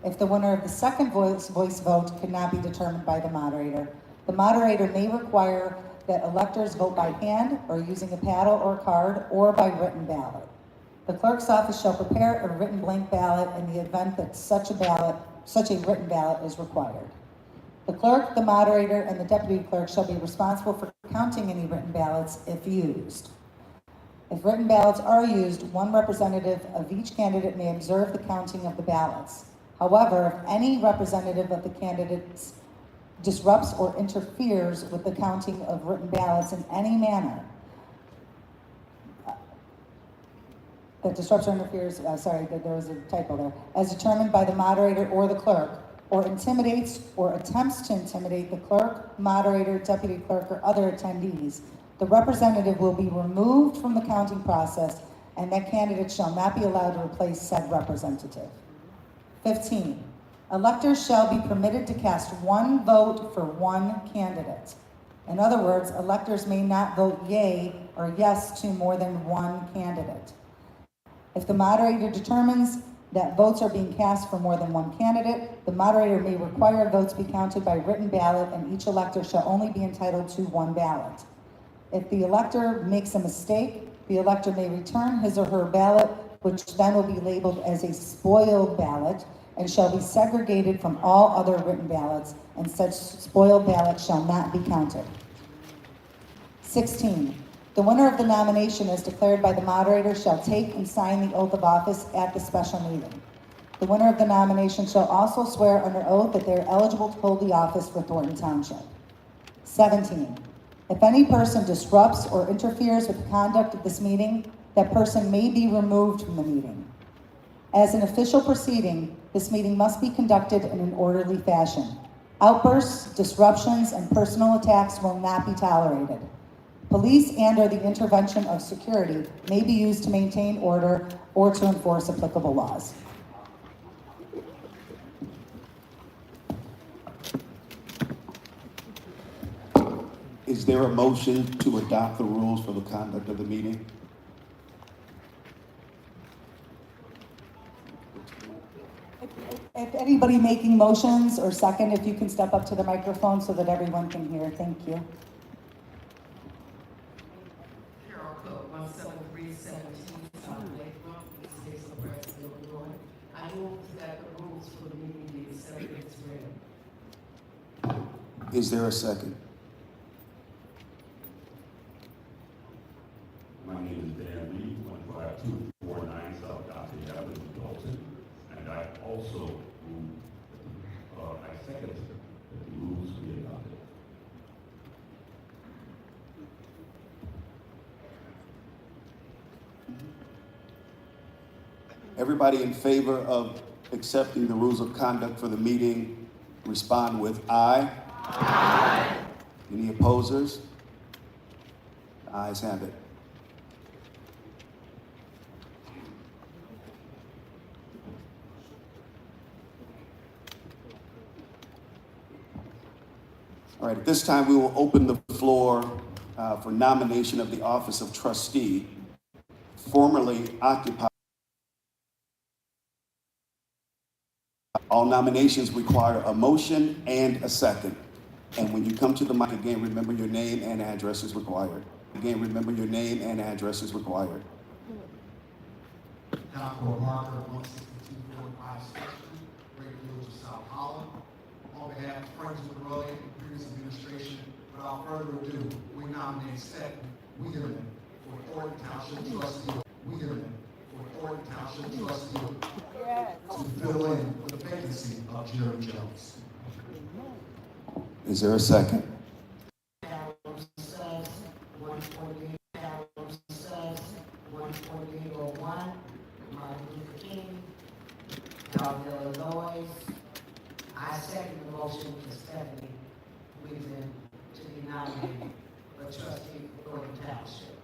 S4: If the winner of the second voice vote could not be determined by the moderator may require that electors vote by hand or using a paddle or card or by written ballot. The clerk's office shall prepare a written blank ballot in the event that such a written ballot is required. The clerk, the moderator, and the deputy clerk shall be responsible for counting any written ballots if used. If written ballots are used, one representative of each candidate may observe the counting of the ballots. However, if any representative of the candidates disrupts or interferes with the counting of written ballots in any manner, there was a typo there, as determined by the moderator or the clerk, or intimidates or attempts to intimidate the clerk, moderator, deputy clerk, or other attendees, the representative will be removed from the counting process, and that candidate shall not be allowed to replace said representative. 15. Electors shall be permitted to cast one vote for one candidate. In other words, electors may not vote yea or yes to more than one candidate. If the moderator determines that votes are being cast for more than one candidate, the moderator may require votes be counted by written ballot, and each elector shall only be entitled to one ballot. If the elector makes a mistake, the elector may return his or her ballot, which then will be labeled as a spoiled ballot and shall be segregated from all other written ballots, and such spoiled ballot shall not be counted. 16. The winner of the nomination, as declared by the moderator, shall take and sign the oath of office at the special meeting. The winner of the nomination shall also swear under oath that they are eligible to hold the office for Thornton Township. 17. If any person disrupts or interferes with the conduct of this meeting, that person may be removed from the meeting. As an official proceeding, this meeting must be conducted in an orderly fashion. Outbursts, disruptions, and personal attacks will not be tolerated. Police and/or the intervention of security may be used to maintain order or to enforce applicable laws.
S10: Is there a motion to adopt the rules for the conduct of the meeting?
S4: If anybody making motions or second, if you can step up to the microphone so that everyone can hear. Thank you.
S11: Carol Cook, 17317 South Lake Road, East Hazel, Nebraska, Illinois. I move that the rules for the meeting be accepted as read.
S10: Is there a second?
S7: My name is Dan Lee, 15249 South Dottie Avenue, Dalton, and I also move, I second that the rules be adopted.
S10: Everybody in favor of accepting the rules of conduct for the meeting, respond with aye. Aye. Any opposers? The ayes have it. All right, at this time, we will open the floor for nomination of the office of trustee, formerly occupied. All nominations require a motion and a second. And when you come to the mic again, remember your name and address is required. Again, remember your name and address is required.
S12: Dr. Marker, 16245 Street, Great Village of South Holland. On behalf of Friends with the Road and previous administration, without further ado, we nominate Saquan Barkley for Thornton Township trustee. For Thornton Township trustee to fill in the vacancy of Jerry Jones.
S10: Is there a second?
S11: Carol says 148, Carol says 14801, Martin Luther King, Calvin, Illinois. I second the motion for Stephanie Wiesen to be nominated for trustee for Thornton Township.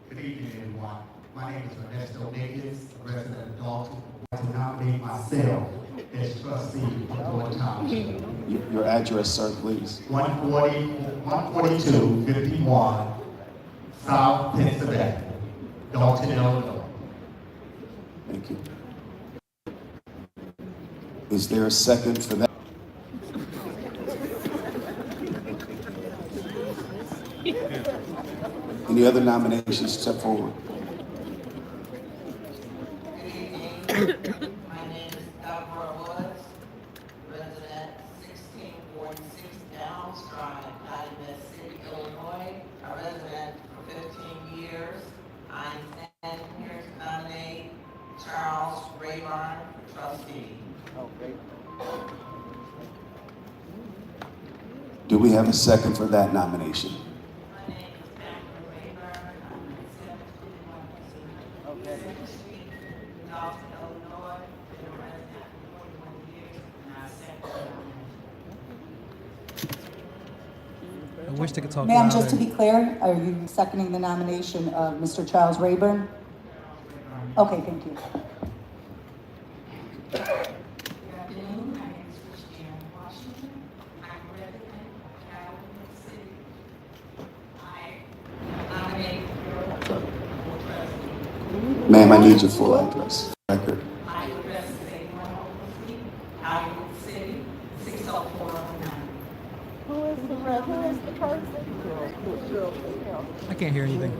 S12: Good evening, everyone. My name is Ernesto Nakes, a resident of Dalton. I'd like to nominate myself as trustee for Thornton Township.
S10: Your address, sir, please.
S12: 14251 South Pennsylvania, Dalton, Illinois.
S10: Thank you. Is there a second for that? Any other nominations? Step forward.
S11: Good evening. My name is Deborah Woods, resident 1646 Downs Drive, Calumet City, Illinois, a resident for 15 years. I'm standing here to nominate Charles Rayburn for trustee.
S10: Do we have a second for that nomination?
S11: My name is Deborah Rayburn. I'm at 7th Street, Dalton, Illinois. Been a resident for 41 years, and I second the nomination.
S2: I wish they could talk
S4: Ma'am,
S2: louder.
S4: just to be clear, are you seconding the nomination of Mr. Charles Rayburn? Okay, thank you.
S9: Good afternoon, my name is Christiane Washington. I'm a resident of Calumet City,
S10: Ma'am, I need your full address. Record.
S11: My address is 8103 Iowa City, 60409.
S2: I can't hear anything.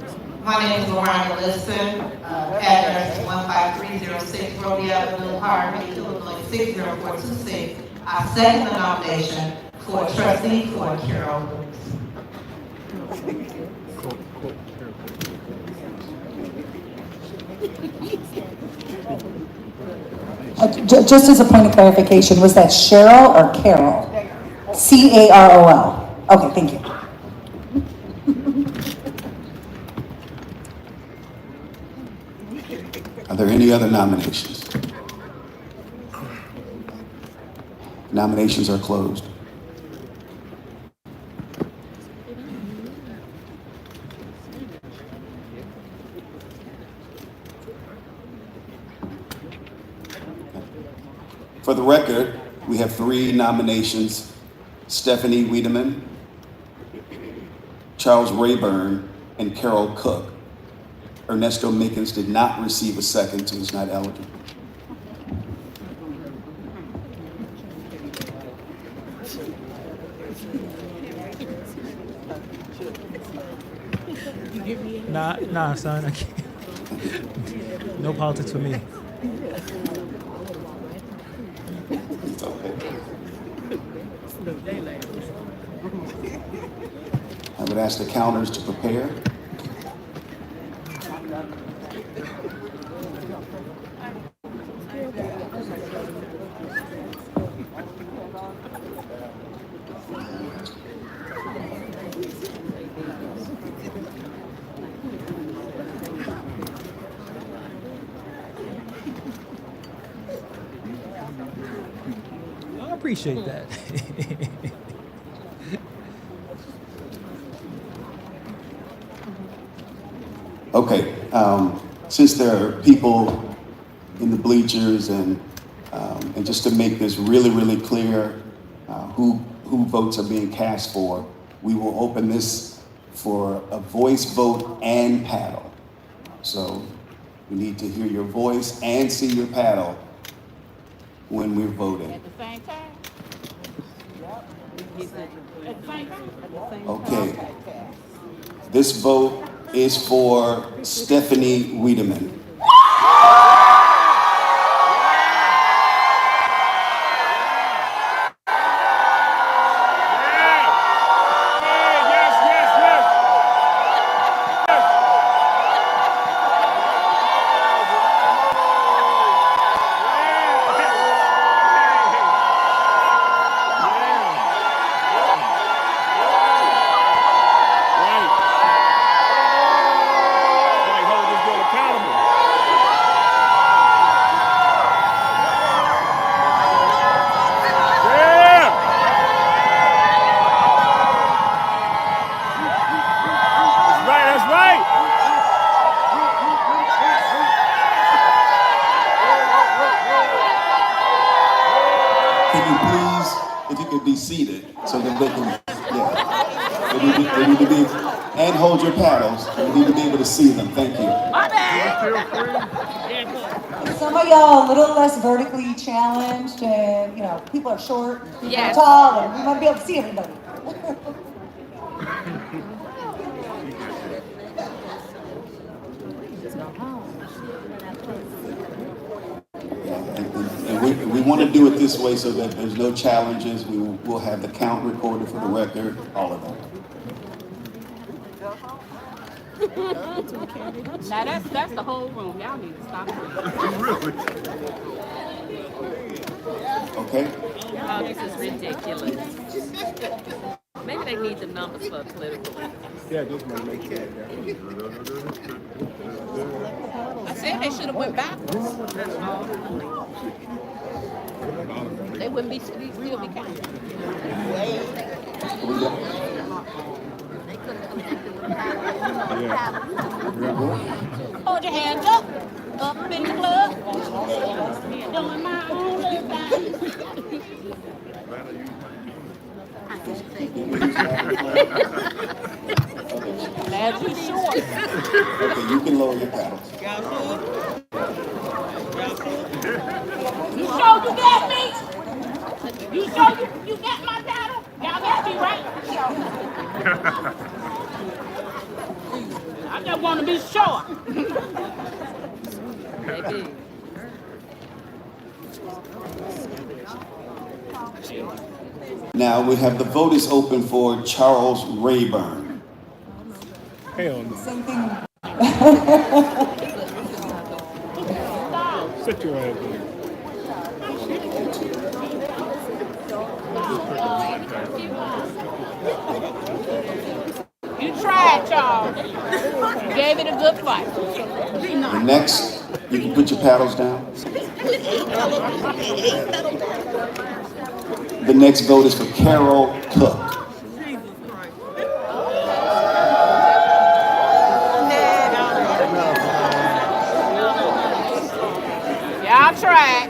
S11: My name is Lorraine Liston. Address is 15306 Rhodey Avenue, Harvey, Illinois 60426. I second the nomination for trustee for Carol Lewis.
S4: Just as a point of clarification, was that Cheryl or Carol? Carol. Okay, thank you.
S10: Are there any other nominations? Nominations are closed. For the record, we have 3 nominations: Stephanie Wiedemann, Charles Rayburn, and Carol Cook. Ernesto Mickens did not receive a second, so he's not eligible.
S2: Nah, son, I can't. No politics for me.
S10: It's okay. I would ask the counters to prepare.
S2: I appreciate that.
S10: Okay, since there are people in the bleachers and just to make this really, really clear who votes are being cast for, we will open this for a voice vote and paddle. So we need to hear your voice and see your paddle when we're voting.
S3: At the same time? At the same time?
S10: Okay. This vote is for Stephanie Wiedemann. Be seated so that they can, they need to be, and hold your paddles. We need to be able to see them. Thank you.
S4: Some of y'all a little less vertically challenged, and people are short, and people are tall, and we might be able to see everybody.
S10: We want to do it this way so that there's no challenges. We will have the count recorded for the record, all of them.
S3: Now that's the whole room. Y'all need to stop.
S7: Really?
S10: Okay?
S3: Oh, this is ridiculous. Maybe they need the numbers for political.
S1: Yeah, just want to make sure.
S3: I said they should have went backwards. They wouldn't be still be counted. Hold your hands up in the club. Doing my own little thing. Glad you short.
S10: Okay, you can lower your paddles.
S3: You sure you got me? You sure you got my paddle? Y'all got me right? I just want to be sure.
S10: Now we have the vote is open for Charles Rayburn.
S1: Hell no.
S4: Same thing.
S1: Sit your ass down.
S3: You tried, Charles. You gave it a good fight.
S10: The next, you can put your paddles down. The next vote is for Carol Cook.
S3: Y'all tried.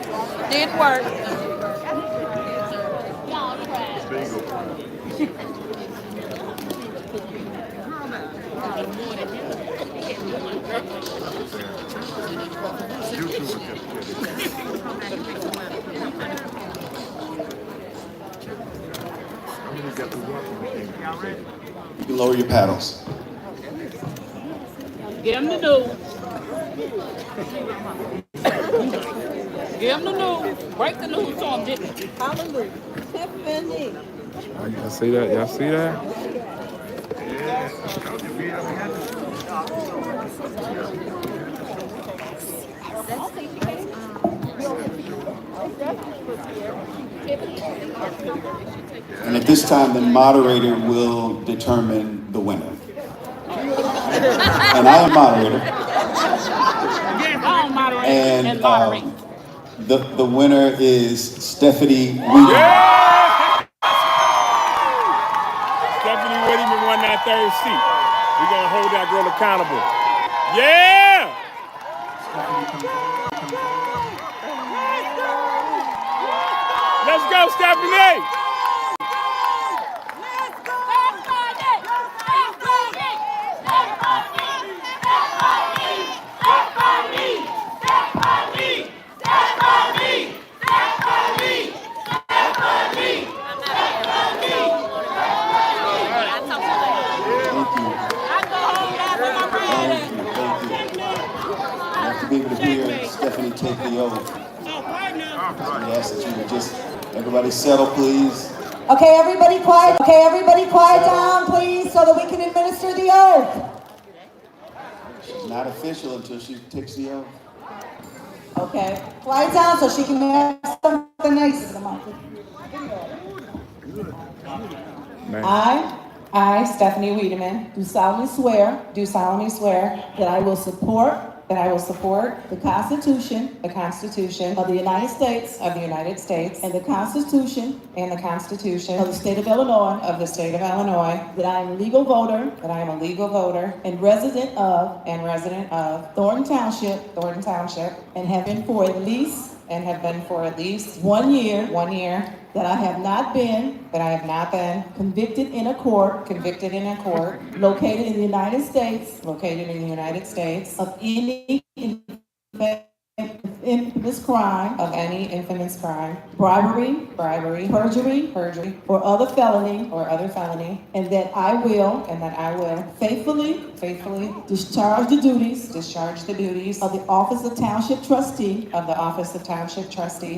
S3: Didn't work. Y'all tried.
S10: You can lower your paddles.
S3: Give him the news. Give him the news. Break the news to him, didn't you?
S5: Hallelujah. Tiffany.
S1: Y'all see that? Y'all see that?
S10: And at this time, the moderator will determine the winner. And I am moderator.
S3: I'll moderate
S10: And
S3: moderate.
S10: the winner is Stephanie Weaver.
S1: Yeah! Stephanie Whittyman won that third seat. We're going to hold that girl accountable. Yeah! Let's go, Stephanie!
S10: Be able to hear Stephanie take the oath. We ask that you would just, everybody settle, please.
S4: Okay, everybody quiet. Okay, everybody quiet down, please, so that we can administer the oath.
S10: She's not official until she takes the oath.
S4: Okay, quiet down so she can have something nice in the mouth. I, Stephanie Wiedemann, do solemnly swear that I will support the Constitution of the United States and the Constitution of the State of Illinois, that I am a legal voter and resident of Thornton Township, and have been for at least 1 year, that I have not been convicted in a court located in the United States of any infamous crime, bribery, perjury, or other felony, and that I will faithfully discharge the duties of the office of Township Trustee,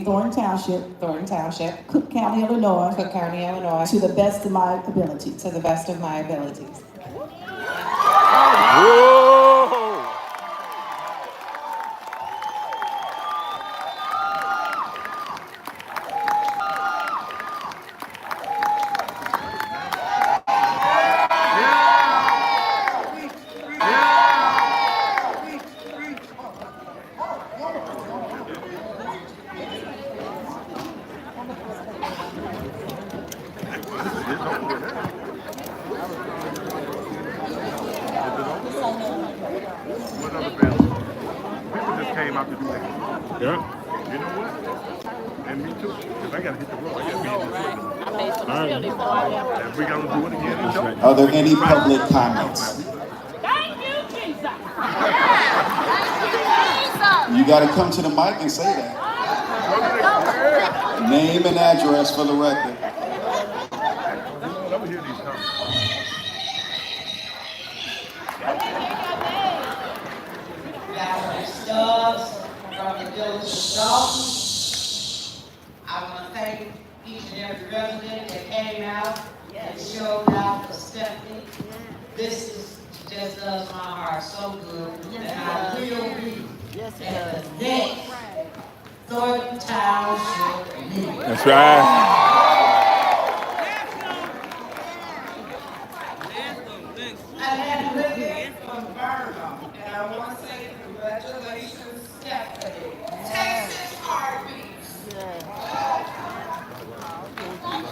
S4: Thornton Township, Cook County, Illinois, to the best of my abilities.
S1: Whoa! Yeah.
S7: You know what? And me too. If I gotta hit the road, I gotta be in the road.
S3: I made some chili before I left.
S7: If we gonna do it again,
S10: Are there any public comments?
S3: Thank you, Jesus.
S10: You got to come to the mic and say that. Name and address for the record.
S11: Valerie Stubbs from the village of Dalton. I want to thank each and every resident that came out and showed out for Stephanie. This just does my heart so good. And I will be at the next Thorton Township meeting.
S1: That's right.
S11: I had lived from Burnham, and I want to say congratulations, Stephanie. Texas heartbeats.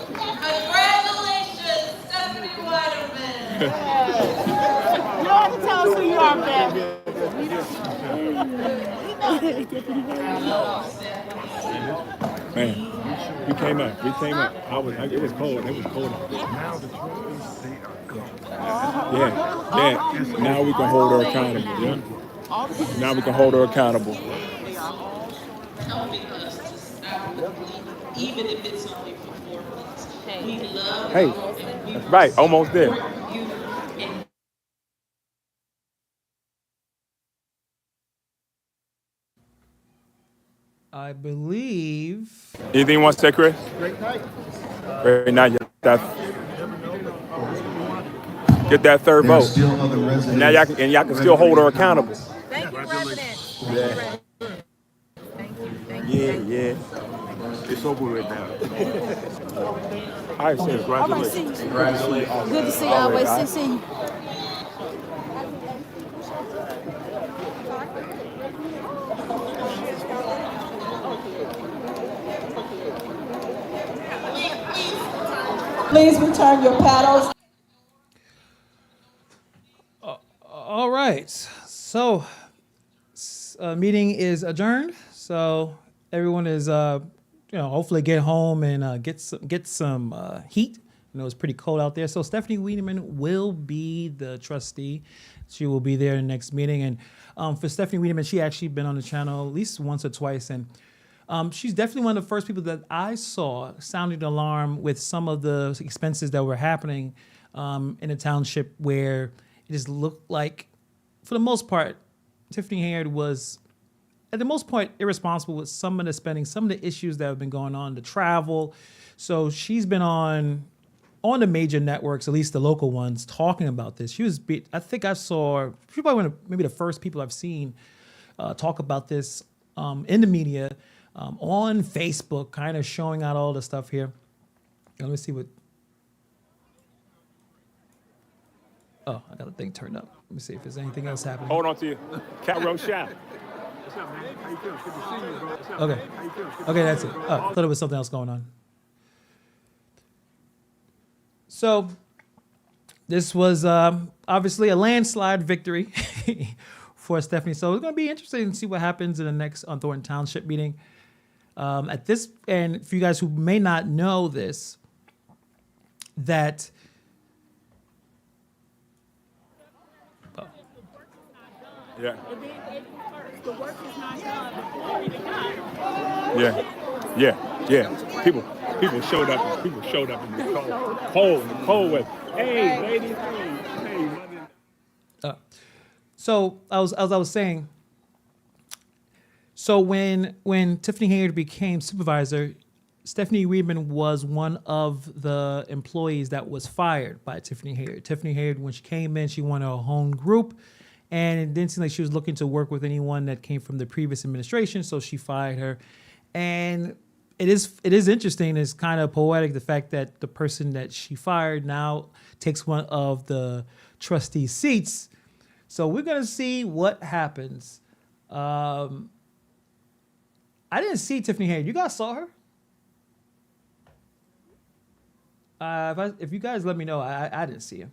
S11: Congratulations, Stephanie Waterman.
S3: You don't have to tell us who you are, man.
S1: Man, we came up. It was cold. It was cold out there. Yeah. Now we can hold her accountable. Yeah. Now we can hold her accountable.
S11: Helping us to stop the bleeding, even if it's only for 4 months. We love
S1: Hey,
S11: you, and we
S1: that's right. Almost there.
S11: support you and
S2: I believe.
S1: Anything you want to say, Chris? Great night. Get that third
S10: There are
S1: vote.
S10: still other residents.
S1: Now y'all can still hold her accountable.
S3: Thank you, President.
S1: Yeah. Yeah. It's over with now. All right, sir.
S3: All right, see you.
S1: Congratulations.
S3: Good to see you. Always see you.
S6: Please return your paddles.
S2: All right. So, meeting is adjourned. So everyone is, hopefully get home and get some heat. It's pretty cold out there. So Stephanie Wiedemann will be the trustee. She will be there in the next meeting. And for Stephanie Wiedemann, she actually been on the channel at least once or twice. And she's definitely one of the first people that I saw sounding the alarm with some of the expenses that were happening in the township, where it just looked like, for the most part, Tiffany Hayard was, at the most part, irresponsible with some of the spending, some of the issues that have been going on, the travel. So she's been on the major networks, at least the local ones, talking about this. I think I saw, she probably one of maybe the first people I've seen talk about this in the media, on Facebook, kind of showing out all the stuff here. Let me see what. Oh, I got the thing turned up. Let me see if there's anything else happening.
S1: Hold on to you. Cat Row Shop.
S7: What's up, man? How you feeling? Good to see you, bro. What's up,
S2: Okay.
S7: man? How you feeling?
S2: Okay, that's it. Oh, I thought it was something else going on. So this was obviously a landslide victory for Stephanie. So it's going to be interesting to see what happens in the next Thornton Township meeting. And for you guys who may not know this, that
S1: Yeah.
S3: If the work is not done before it becomes.
S1: Yeah. People showed up. People showed up in the cold weather. Hey, ladies. Hey, mother.
S2: So as I was saying, so when Tiffany Hayard became supervisor, Stephanie Wiedemann was one of the employees that was fired by Tiffany Hayard. Tiffany Hayard, when she came in, she wanted her own group, and it didn't seem like she was looking to work with anyone that came from the previous administration, so she fired her. And it is interesting, it's kind of poetic, the fact that the person that she fired now takes one of the trustee seats. So we're going to see what happens. I didn't see Tiffany Hayard. You guys saw her? If you guys let me know, I didn't see her.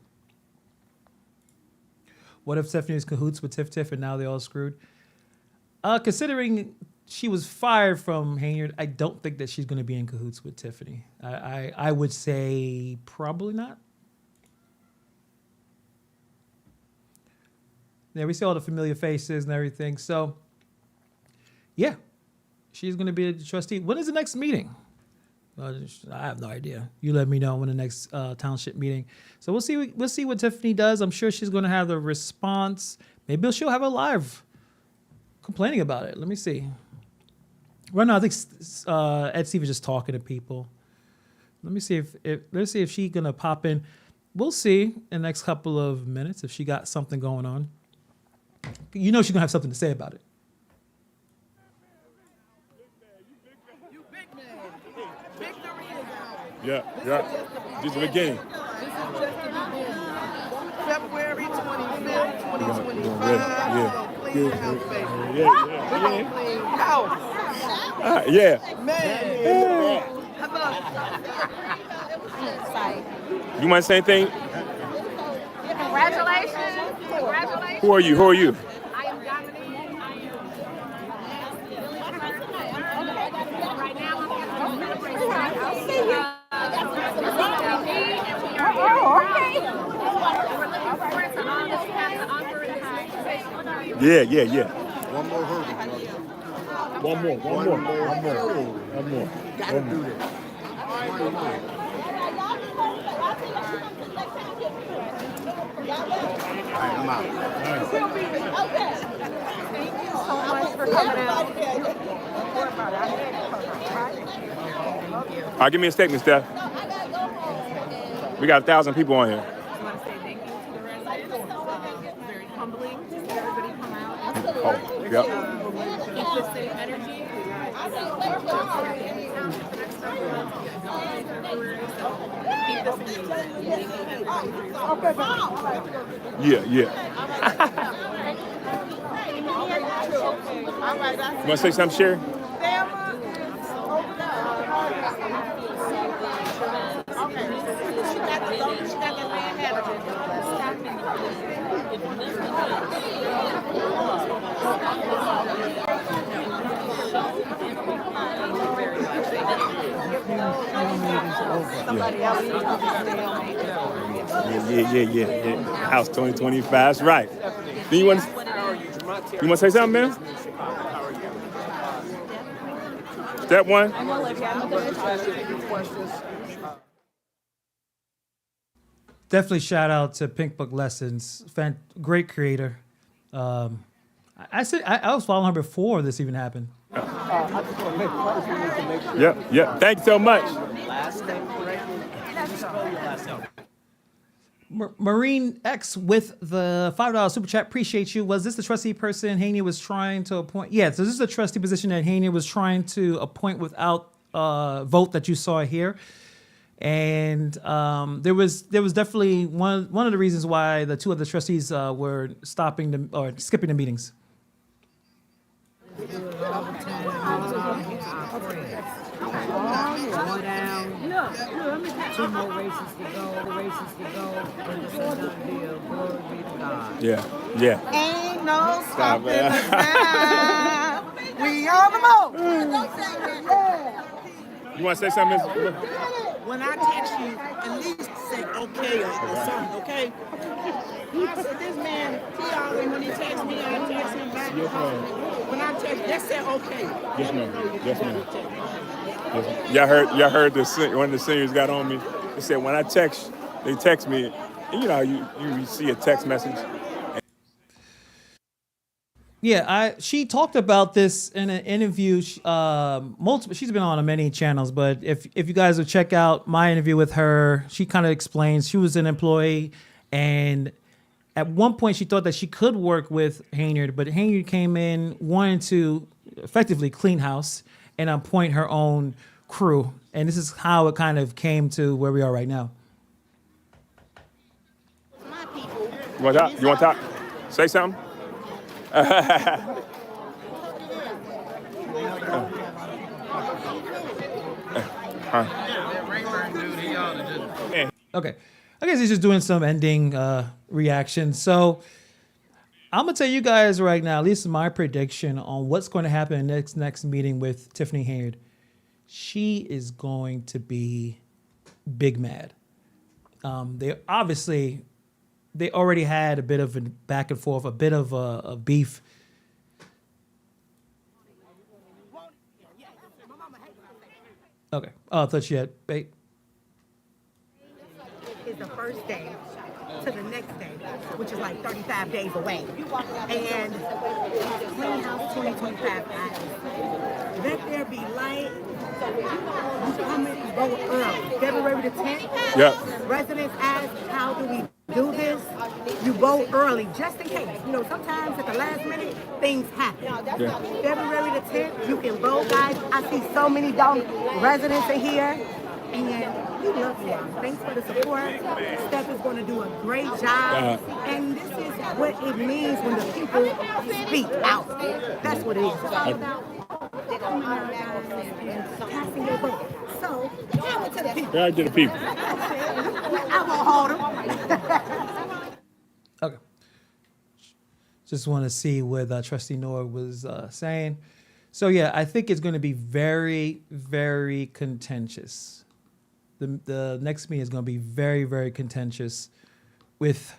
S2: What if Stephanie was cahoots with Tiff and now they're all screwed? Considering she was fired from Hayard, I don't think that she's going to be in cahoots with Tiffany. I would say probably not. Yeah, we see all the familiar faces and everything. So Yeah, she's going to be a trustee. When is the next meeting? I have no idea. You let me know when the next township meeting. So we'll see. We'll see what Tiffany does. I'm sure she's going to have the response. Maybe she'll have a live complaining about it. Let me see. Right now, I think Ed Steve is just talking to people. Let me see if let's see if she's gonna pop in. We'll see in the next couple of minutes if she got something going on. You know she's gonna have something to say about it.
S1: Yeah. Just the beginning.
S5: February 25th, 2025.
S1: Yeah.
S5: House.
S1: Yeah.
S5: Man.
S1: You want to say anything?
S9: Congratulations. Congratulations.
S1: Who are you?
S9: I am Dominique. Right now, I'm
S1: Yeah. One more hurdle. One more.
S8: Gotta do this.
S1: I'm out.
S9: Thank you so much for coming out.
S1: All right, give me a statement, Steph. We got 1,000 people on here.
S9: I want to say thank you to the residents. Very humbling to see everybody come out.
S1: Oh, yep.
S9: Keep the same energy.
S1: Yeah. You want to say something, Sherry? Yeah. House 2025. That's right. Then you want to say something, man? Step one.
S2: Definitely shout out to Pink Book Lessons. Great creator. I was following her before this even happened.
S1: Yep. Thank you so much.
S2: Marine X with the $5 super chat. Appreciate you. Was this the trustee person Haney was trying to appoint? Yeah, so this is the trustee position that Haney was trying to appoint without vote that you saw here. And there was definitely one of the reasons why the two other trustees were skipping the meetings.
S3: One down. Two more races to go. And it's a done deal. Glory be to God.
S1: Yeah.
S5: Ain't no stopping us now. We on the move.
S1: You want to say something, Miss?
S5: When I text you, at least say okay or something, okay? I said, this man, he always, when he texts me, I text him back.
S1: Yes, ma'am.
S5: When I text, just say okay.
S1: Yes, ma'am. Y'all heard one of the seniors got on me. They said when they text me, and you see a text message.
S2: Yeah, she talked about this in an interview. She's been on many channels, but if you guys would check out my interview with her, she kind of explains she was an employee, and at one point she thought that she could work with Haynard, but Haynard came in wanting to effectively clean house and appoint her own crew, and this is how it kind of came to where we are right now.
S1: You want to talk? Say something.
S2: Okay, I guess he's just doing some ending reaction. So I'm gonna tell you guys right now, at least my prediction on what's going to happen in the next meeting with Tiffany Hayward. She is going to be big mad. They already had a bit of a back and forth, a bit of a beef. Okay. Oh, I thought you had bait.
S5: Is the first day to the next day, which is like 35 days away. And Clean House 2025 guys. Let there be light. You come in and vote early. February the 10th.
S1: Yeah.
S5: Residents ask, how do we do this? You vote early, just in case. You know, sometimes at the last minute, things happen.
S1: Yeah.
S5: February the 10th, you can vote, guys. I see so many residents in here. And we love you. Thanks for the support. Steph is going to do a great job. And this is what it means when the people speak out. That's what it is. It's all about coming out, guys, and casting your vote. So, give it to the people.
S1: Yeah, to the people.
S5: I won't hold them.
S2: Okay. Just want to see what Trustee Noor was saying. So yeah, I think it's going to be very, very contentious. The next meeting is going to be very, very contentious with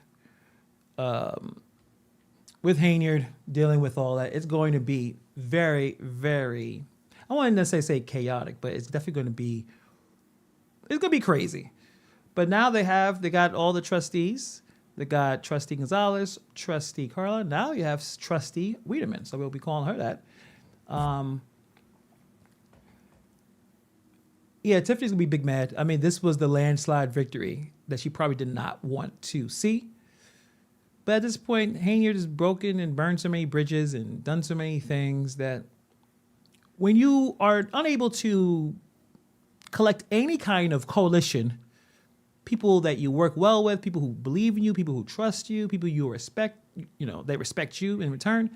S2: Hainiard dealing with all that. It's going to be very, very, I wouldn't necessarily say chaotic, but it's definitely going to be, it's going to be crazy. But now they got all the trustees. They got Trustee Gonzalez, Trustee Carla. Now you have Trustee Wiedemann. So we'll be calling her that. Yeah, Tiffany's gonna be big mad. I mean, this was the landslide victory that she probably did not want to see. But at this point, Hainiard has broken and burned so many bridges and done so many things that when you are unable to collect any kind of coalition, people that you work well with, people who believe in you, people who trust you, people you respect, they respect you in return,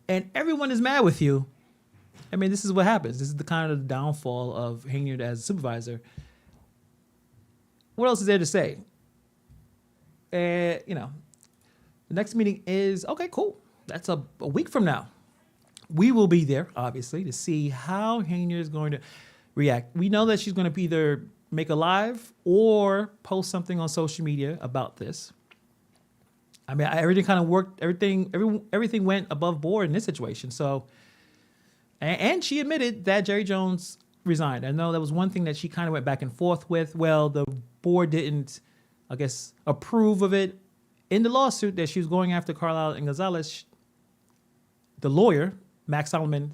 S2: and everyone is mad with you. I mean, this is what happens. This is the kind of downfall of Hainiard as a supervisor. What else is there to say? The next meeting is, okay, cool. That's a week from now. We will be there, obviously, to see how Hainiard is going to react. We know that she's going to either make a live or post something on social media about this. I mean, everything kind of worked. Everything went above board in this situation. So, and she admitted that Jerry Jones resigned. I know that was one thing that she kind of went back and forth with. Well, the board didn't, I guess, approve of it. In the lawsuit that she was going after Carlisle and Gonzalez, the lawyer, Max Solomon,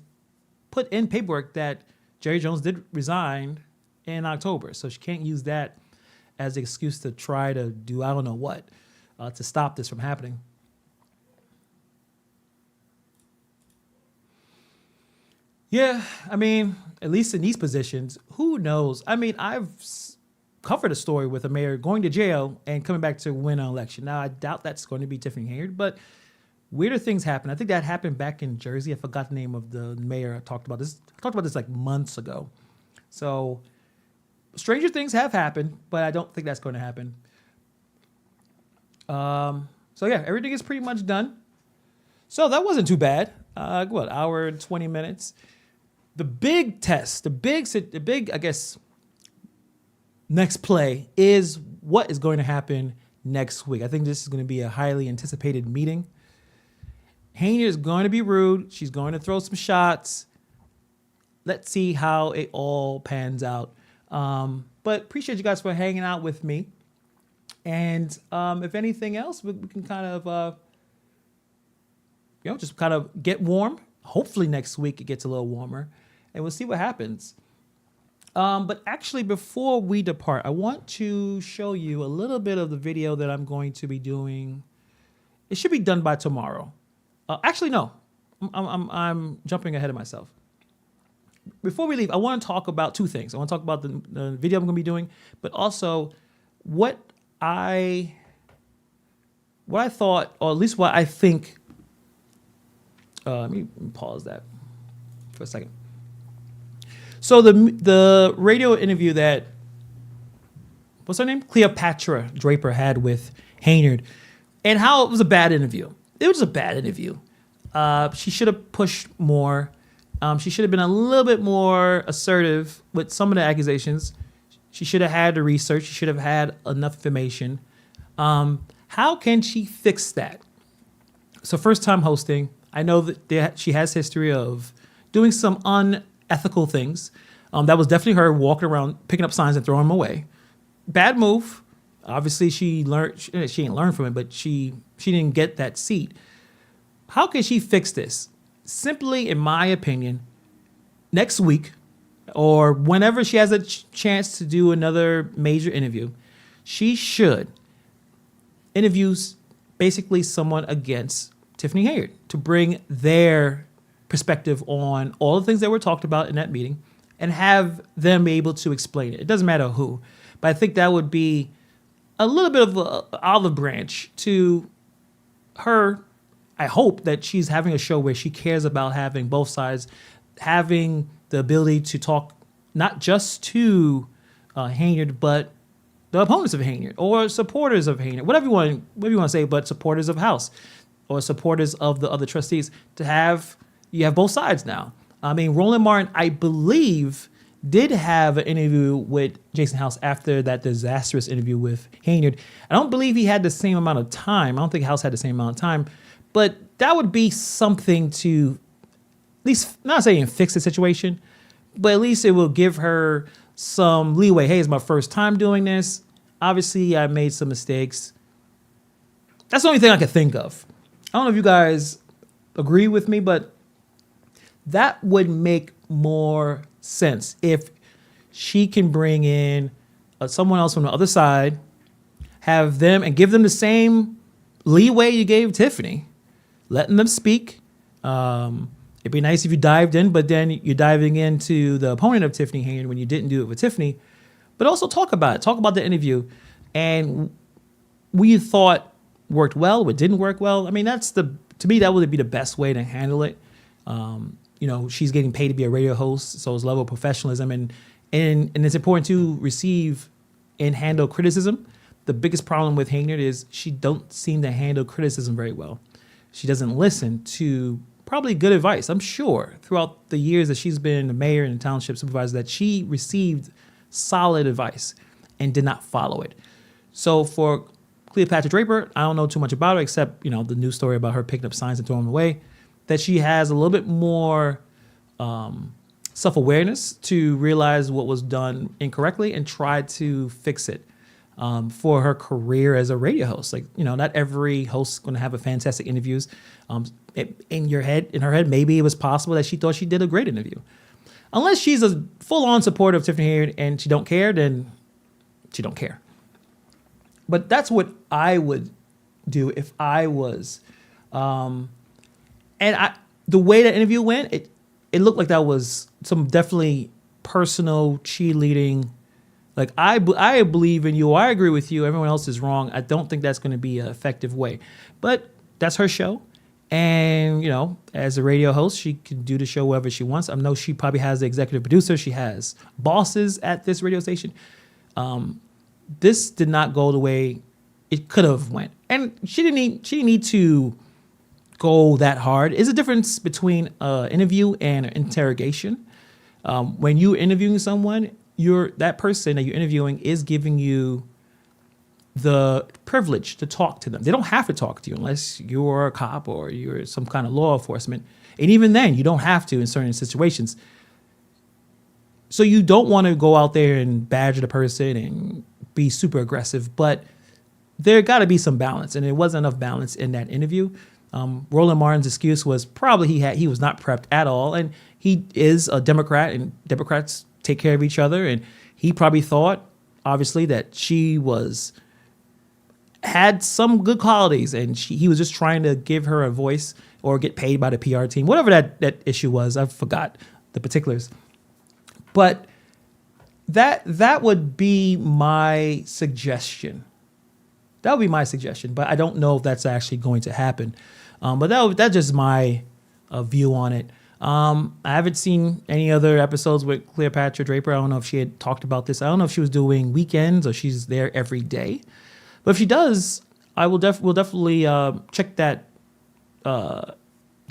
S2: put in paperwork that Jerry Jones did resign in October. So she can't use that as an excuse to try to do I don't know what to stop this from happening. Yeah, I mean, at least in these positions, who knows? I mean, I've covered a story with a mayor going to jail and coming back to win an election. Now, I doubt that's going to be Tiffany Hainiard, but weirder things happen. I think that happened back in Jersey. I forgot the name of the mayor. I talked about this like months ago. So stranger things have happened, but I don't think that's going to happen. So yeah, everything is pretty much done. So that wasn't too bad. Hour and 20 minutes. The big test, the big, I guess, next play is what is going to happen next week. I think this is going to be a highly anticipated meeting. Hainiard is going to be rude. She's going to throw some shots. Let's see how it all pans out. But appreciate you guys for hanging out with me. And if anything else, we can kind of, just kind of get warm. Hopefully next week it gets a little warmer. And we'll see what happens. But actually, before we depart, I want to show you a little bit of the video that I'm going to be doing. It should be done by tomorrow. Actually, no. I'm jumping ahead of myself. Before we leave, I want to talk about two things. I want to talk about the video I'm going to be doing, but also what I thought, or at least what I think. Let me pause that for a second. So the radio interview that, what's her name? Cleopatra Draper had with Hainiard, and how it was a bad interview. It was a bad interview. She should have pushed more. She should have been a little bit more assertive with some of the accusations. She should have had the research. She should have had enough information. How can she fix that? So first time hosting. I know that she has history of doing some unethical things. That was definitely her walking around, picking up signs and throwing them away. Bad move. Obviously, she didn't learn from it, but she didn't get that seat. How can she fix this? Simply, in my opinion, next week or whenever she has a chance to do another major interview, she should interview basically someone against Tiffany Hayard to bring their perspective on all the things that were talked about in that meeting and have them be able to explain it. It doesn't matter who, but I think that would be a little bit of an olive branch to her. I hope that she's having a show where she cares about having both sides, having the ability to talk not just to Hayard, but the opponents of Hayard or supporters of Hayard, whatever you want to say, but supporters of House or supporters of the other trustees. You have both sides now. I mean, Roland Martin, I believe, did have an interview with Jason House after that disastrous interview with Hayard. I don't believe he had the same amount of time. I don't think House had the same amount of time, but that would be something to at least, not saying fix the situation, but at least it will give her some leeway. Hey, it's my first time doing this. Obviously, I made some mistakes. That's the only thing I could think of. I don't know if you guys agree with me, but that would make more sense if she can bring in someone else from the other side, have them and give them the same leeway you gave Tiffany, letting them speak. It'd be nice if you dived in, but then you're diving into the opponent of Tiffany Hayard when you didn't do it with Tiffany. But also talk about it. Talk about the interview and what you thought worked well, what didn't work well. I mean, to me, that would be the best way to handle it. She's getting paid to be a radio host, so it's level of professionalism, and it's important to receive and handle criticism. The biggest problem with Hayard is she don't seem to handle criticism very well. She doesn't listen to probably good advice. I'm sure throughout the years that she's been the mayor and the township supervisor that she received solid advice and did not follow it. So for Cleopatra Draper, I don't know too much about her except, the news story about her picking up signs and throwing them away, that she has a little bit more self-awareness to realize what was done incorrectly and try to fix it for her career as a radio host. Not every host is going to have a fantastic interviews. In her head, maybe it was possible that she thought she did a great interview. Unless she's a full-on supporter of Tiffany Hayard and she don't care, then she don't care. But that's what I would do if I was. The way that interview went, it looked like that was some definitely personal cheerleading. Like, I believe in you, I agree with you, everyone else is wrong. I don't think that's going to be an effective way. But that's her show. And, as a radio host, she can do the show wherever she wants. I know she probably has the executive producer. She has bosses at this radio station. This did not go the way it could have went. And she didn't need to go that hard. There's a difference between an interview and an interrogation. When you're interviewing someone, that person that you're interviewing is giving you the privilege to talk to them. They don't have to talk to you unless you're a cop or you're some kind of law enforcement. And even then, you don't have to in certain situations. So you don't want to go out there and badger the person and be super aggressive, but there got to be some balance. And there wasn't enough balance in that interview. Roland Martin's excuse was probably he was not prepped at all. And he is a Democrat and Democrats take care of each other. And he probably thought, obviously, that she had some good qualities and he was just trying to give her a voice or get paid by the PR team, whatever that issue was. I forgot the particulars. But that would be my suggestion. That would be my suggestion, but I don't know if that's actually going to happen. But that's just my view on it. I haven't seen any other episodes with Cleopatra Draper. I don't know if she had talked about this. I don't know if she was doing weekends or she's there every day. But if she does, we'll definitely check that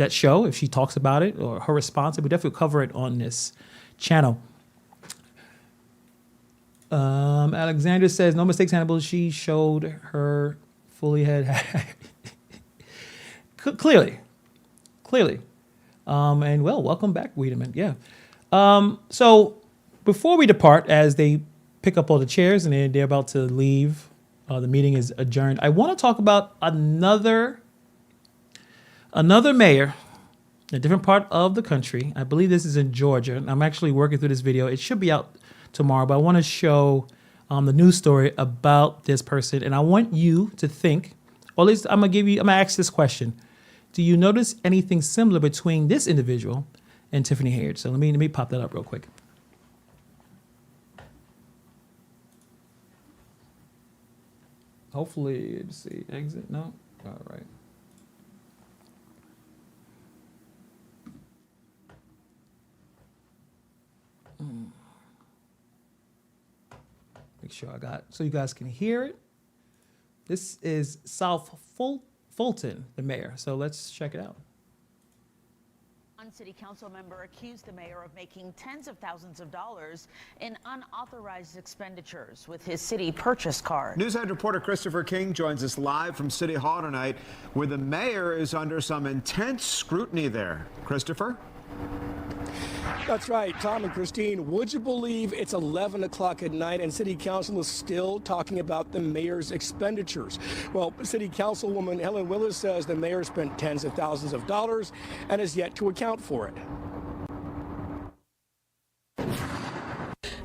S2: show if she talks about it or her response. We'll definitely cover it on this channel. Alexander says, no mistakes, Hannibal. She showed her fully head. Clearly. And well, welcome back, Wiedemann. Yeah. So Before we depart, as they pick up all the chairs and they're about to leave, the meeting is adjourned. I want to talk about another mayor in a different part of the country. I believe this is in Georgia. And I'm actually working through this video. It should be out tomorrow, but I want to show the news story about this person. And I want you to think, or at least I'm gonna ask this question. Do you notice anything similar between this individual and Tiffany Hayard? So let me pop that up real quick. Hopefully, let's see, exit, no? All right. Make sure I got, so you guys can hear it. This is South Fulton, the mayor. So let's check it out.
S13: One city council member accused the mayor of making tens of thousands of dollars in unauthorized expenditures with his city purchase card.
S14: Newshead reporter Christopher King joins us live from City Hall tonight, where the mayor is under some intense scrutiny there. Christopher?
S15: That's right, Tom and Christine. Would you believe it's 11 o'clock at night and City Council is still talking about the mayor's expenditures? Well, City Councilwoman Helen Willis says the mayor spent tens of thousands of dollars and is yet to account for it.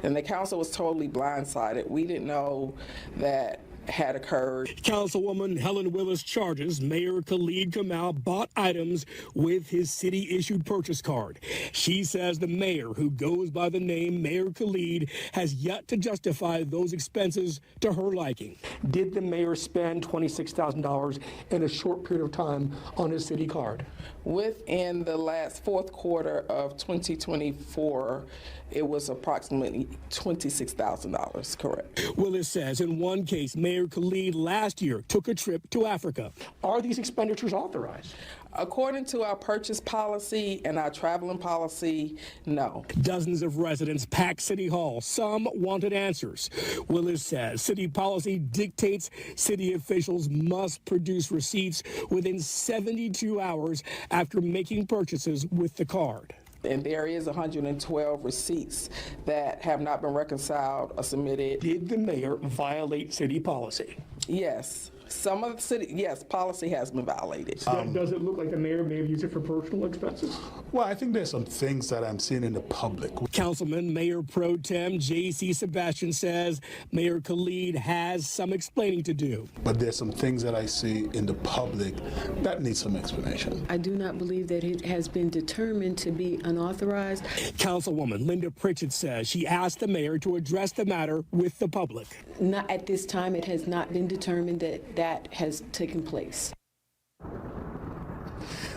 S16: And the council was totally blindsided. We didn't know that had occurred.
S15: Councilwoman Helen Willis charges Mayor Khalid Kamal bought items with his city-issued purchase card. She says the mayor, who goes by the name Mayor Khalid, has yet to justify those expenses to her liking. Did the mayor spend $26,000 in a short period of time on his city card?
S16: Within the last fourth quarter of 2024, it was approximately $26,000, correct.
S15: Willis says in one case, Mayor Khalid last year took a trip to Africa. Are these expenditures authorized?
S16: According to our purchase policy and our traveling policy, no.
S15: Dozens of residents packed City Hall. Some wanted answers. Willis says city policy dictates city officials must produce receipts within 72 hours after making purchases with the card.
S16: And there is 112 receipts that have not been reconciled or submitted.
S15: Did the mayor violate city policy?
S16: Yes. Some of the city, yes, policy has been violated.
S15: Does it look like the mayor may have used it for personal expenses?
S17: Well, I think there's some things that I'm seeing in the public.
S15: Councilman Mayor Pro Tem J.C. Sebastian says Mayor Khalid has some explaining to do.
S17: But there's some things that I see in the public that need some explanation.
S18: I do not believe that it has been determined to be unauthorized.
S15: Councilwoman Linda Pritchett says she asked the mayor to address the matter with the public.
S18: Not at this time. It has not been determined that has taken place.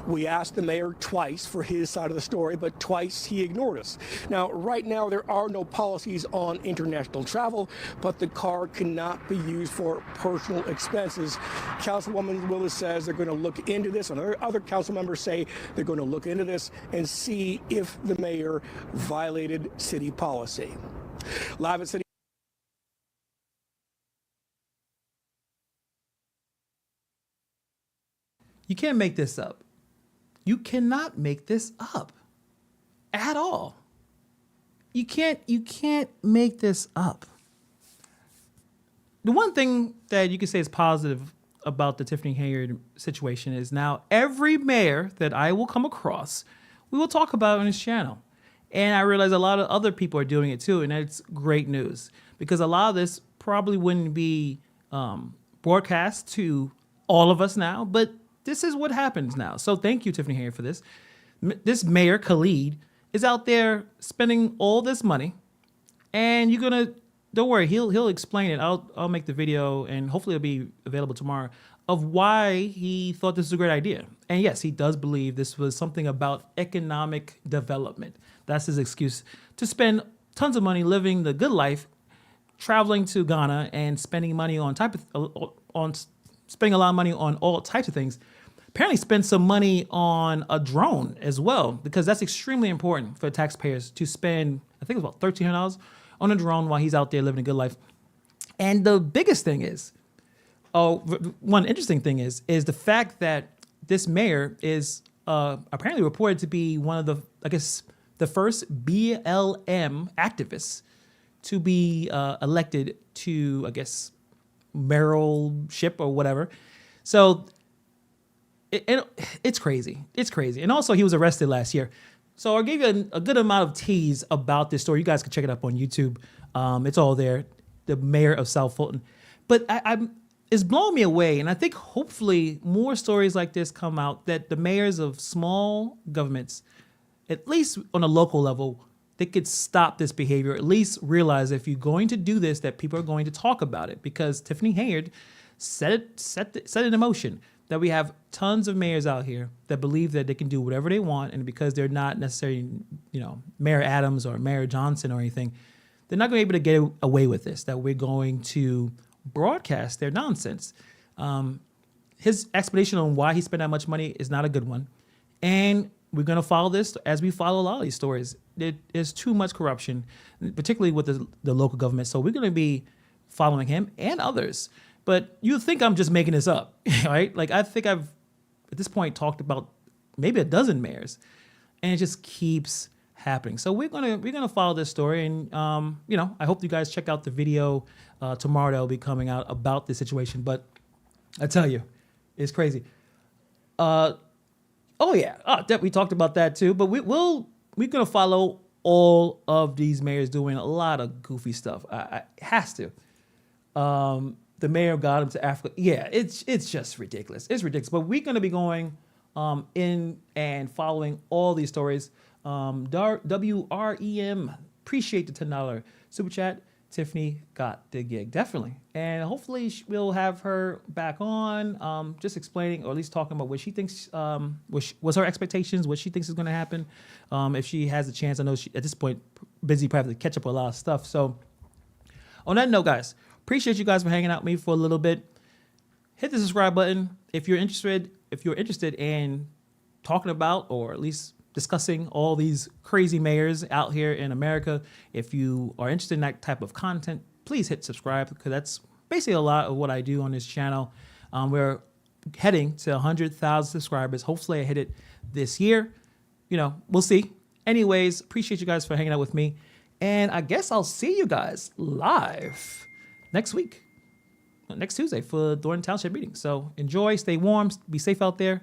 S15: We asked the mayor twice for his side of the story, but twice he ignored us. Now, right now, there are no policies on international travel, but the card cannot be used for personal expenses. Councilwoman Willis says they're going to look into this, and other council members say they're going to look into this and see if the mayor violated city policy. Live at City.
S2: You can't make this up. You cannot make this up at all. You can't make this up. The one thing that you can say is positive about the Tiffany Hayard situation is now every mayor that I will come across, we will talk about on this channel. And I realize a lot of other people are doing it too, and that's great news because a lot of this probably wouldn't be broadcast to all of us now, but this is what happens now. So thank you, Tiffany Hayard, for this. This mayor, Khalid, is out there spending all this money, and you're gonna, don't worry, he'll explain it. I'll make the video, and hopefully it'll be available tomorrow, of why he thought this was a great idea. And yes, he does believe this was something about economic development. That's his excuse to spend tons of money living the good life, traveling to Ghana and spending money on spending a lot of money on all types of things. Apparently spend some money on a drone as well, because that's extremely important for taxpayers to spend, I think it was about $1,300 on a drone while he's out there living a good life. And the biggest thing is, one interesting thing is the fact that this mayor is apparently reported to be one of the, I guess, the first BLM activist to be elected to, I guess, mayoralship or whatever. So it's crazy. It's crazy. And also, he was arrested last year. So I gave you a good amount of tease about this story. You guys can check it up on YouTube. It's all there. The mayor of South Fulton. But it's blowing me away. And I think hopefully more stories like this come out, that the mayors of small governments, at least on a local level, they could stop this behavior, at least realize if you're going to do this, that people are going to talk about it. Because Tiffany Hayard set it in motion that we have tons of mayors out here that believe that they can do whatever they want. And because they're not necessarily, Mayor Adams or Mayor Johnson or anything, they're not going to be able to get away with this, that we're going to broadcast their nonsense. His explanation on why he spent that much money is not a good one. And we're going to follow this as we follow a lot of these stories. There's too much corruption, particularly with the local government. So we're going to be following him and others. But you think I'm just making this up, right? Like, I think I've, at this point, talked about maybe a dozen mayors, and it just keeps happening. So we're gonna follow this story, and I hope you guys check out the video tomorrow that'll be coming out about this situation. But I tell you, it's crazy. We talked about that too. But we're gonna follow all of these mayors doing a lot of goofy stuff. It has to. The mayor got him to Africa. Yeah, it's just ridiculous. It's ridiculous. But we're gonna be going in and following all these stories. WREM, appreciate the $10 super chat. Tiffany got the gig, definitely. And hopefully we'll have her back on, just explaining, or at least talking about what she thinks, what's her expectations, what she thinks is going to happen. If she has a chance, I know she, at this point, busy probably to catch up with a lot of stuff. So on that note, guys, appreciate you guys for hanging out with me for a little bit. Hit the subscribe button if you're interested in talking about, or at least discussing all these crazy mayors out here in America. If you are interested in that type of content, please hit subscribe, because that's basically a lot of what I do on this channel. We're heading to 100,000 subscribers. Hopefully I hit it this year. We'll see. Anyways, appreciate you guys for hanging out with me. And I guess I'll see you guys live next week, next Tuesday, for the Thornton Township meeting. So enjoy, stay warm, be safe out there.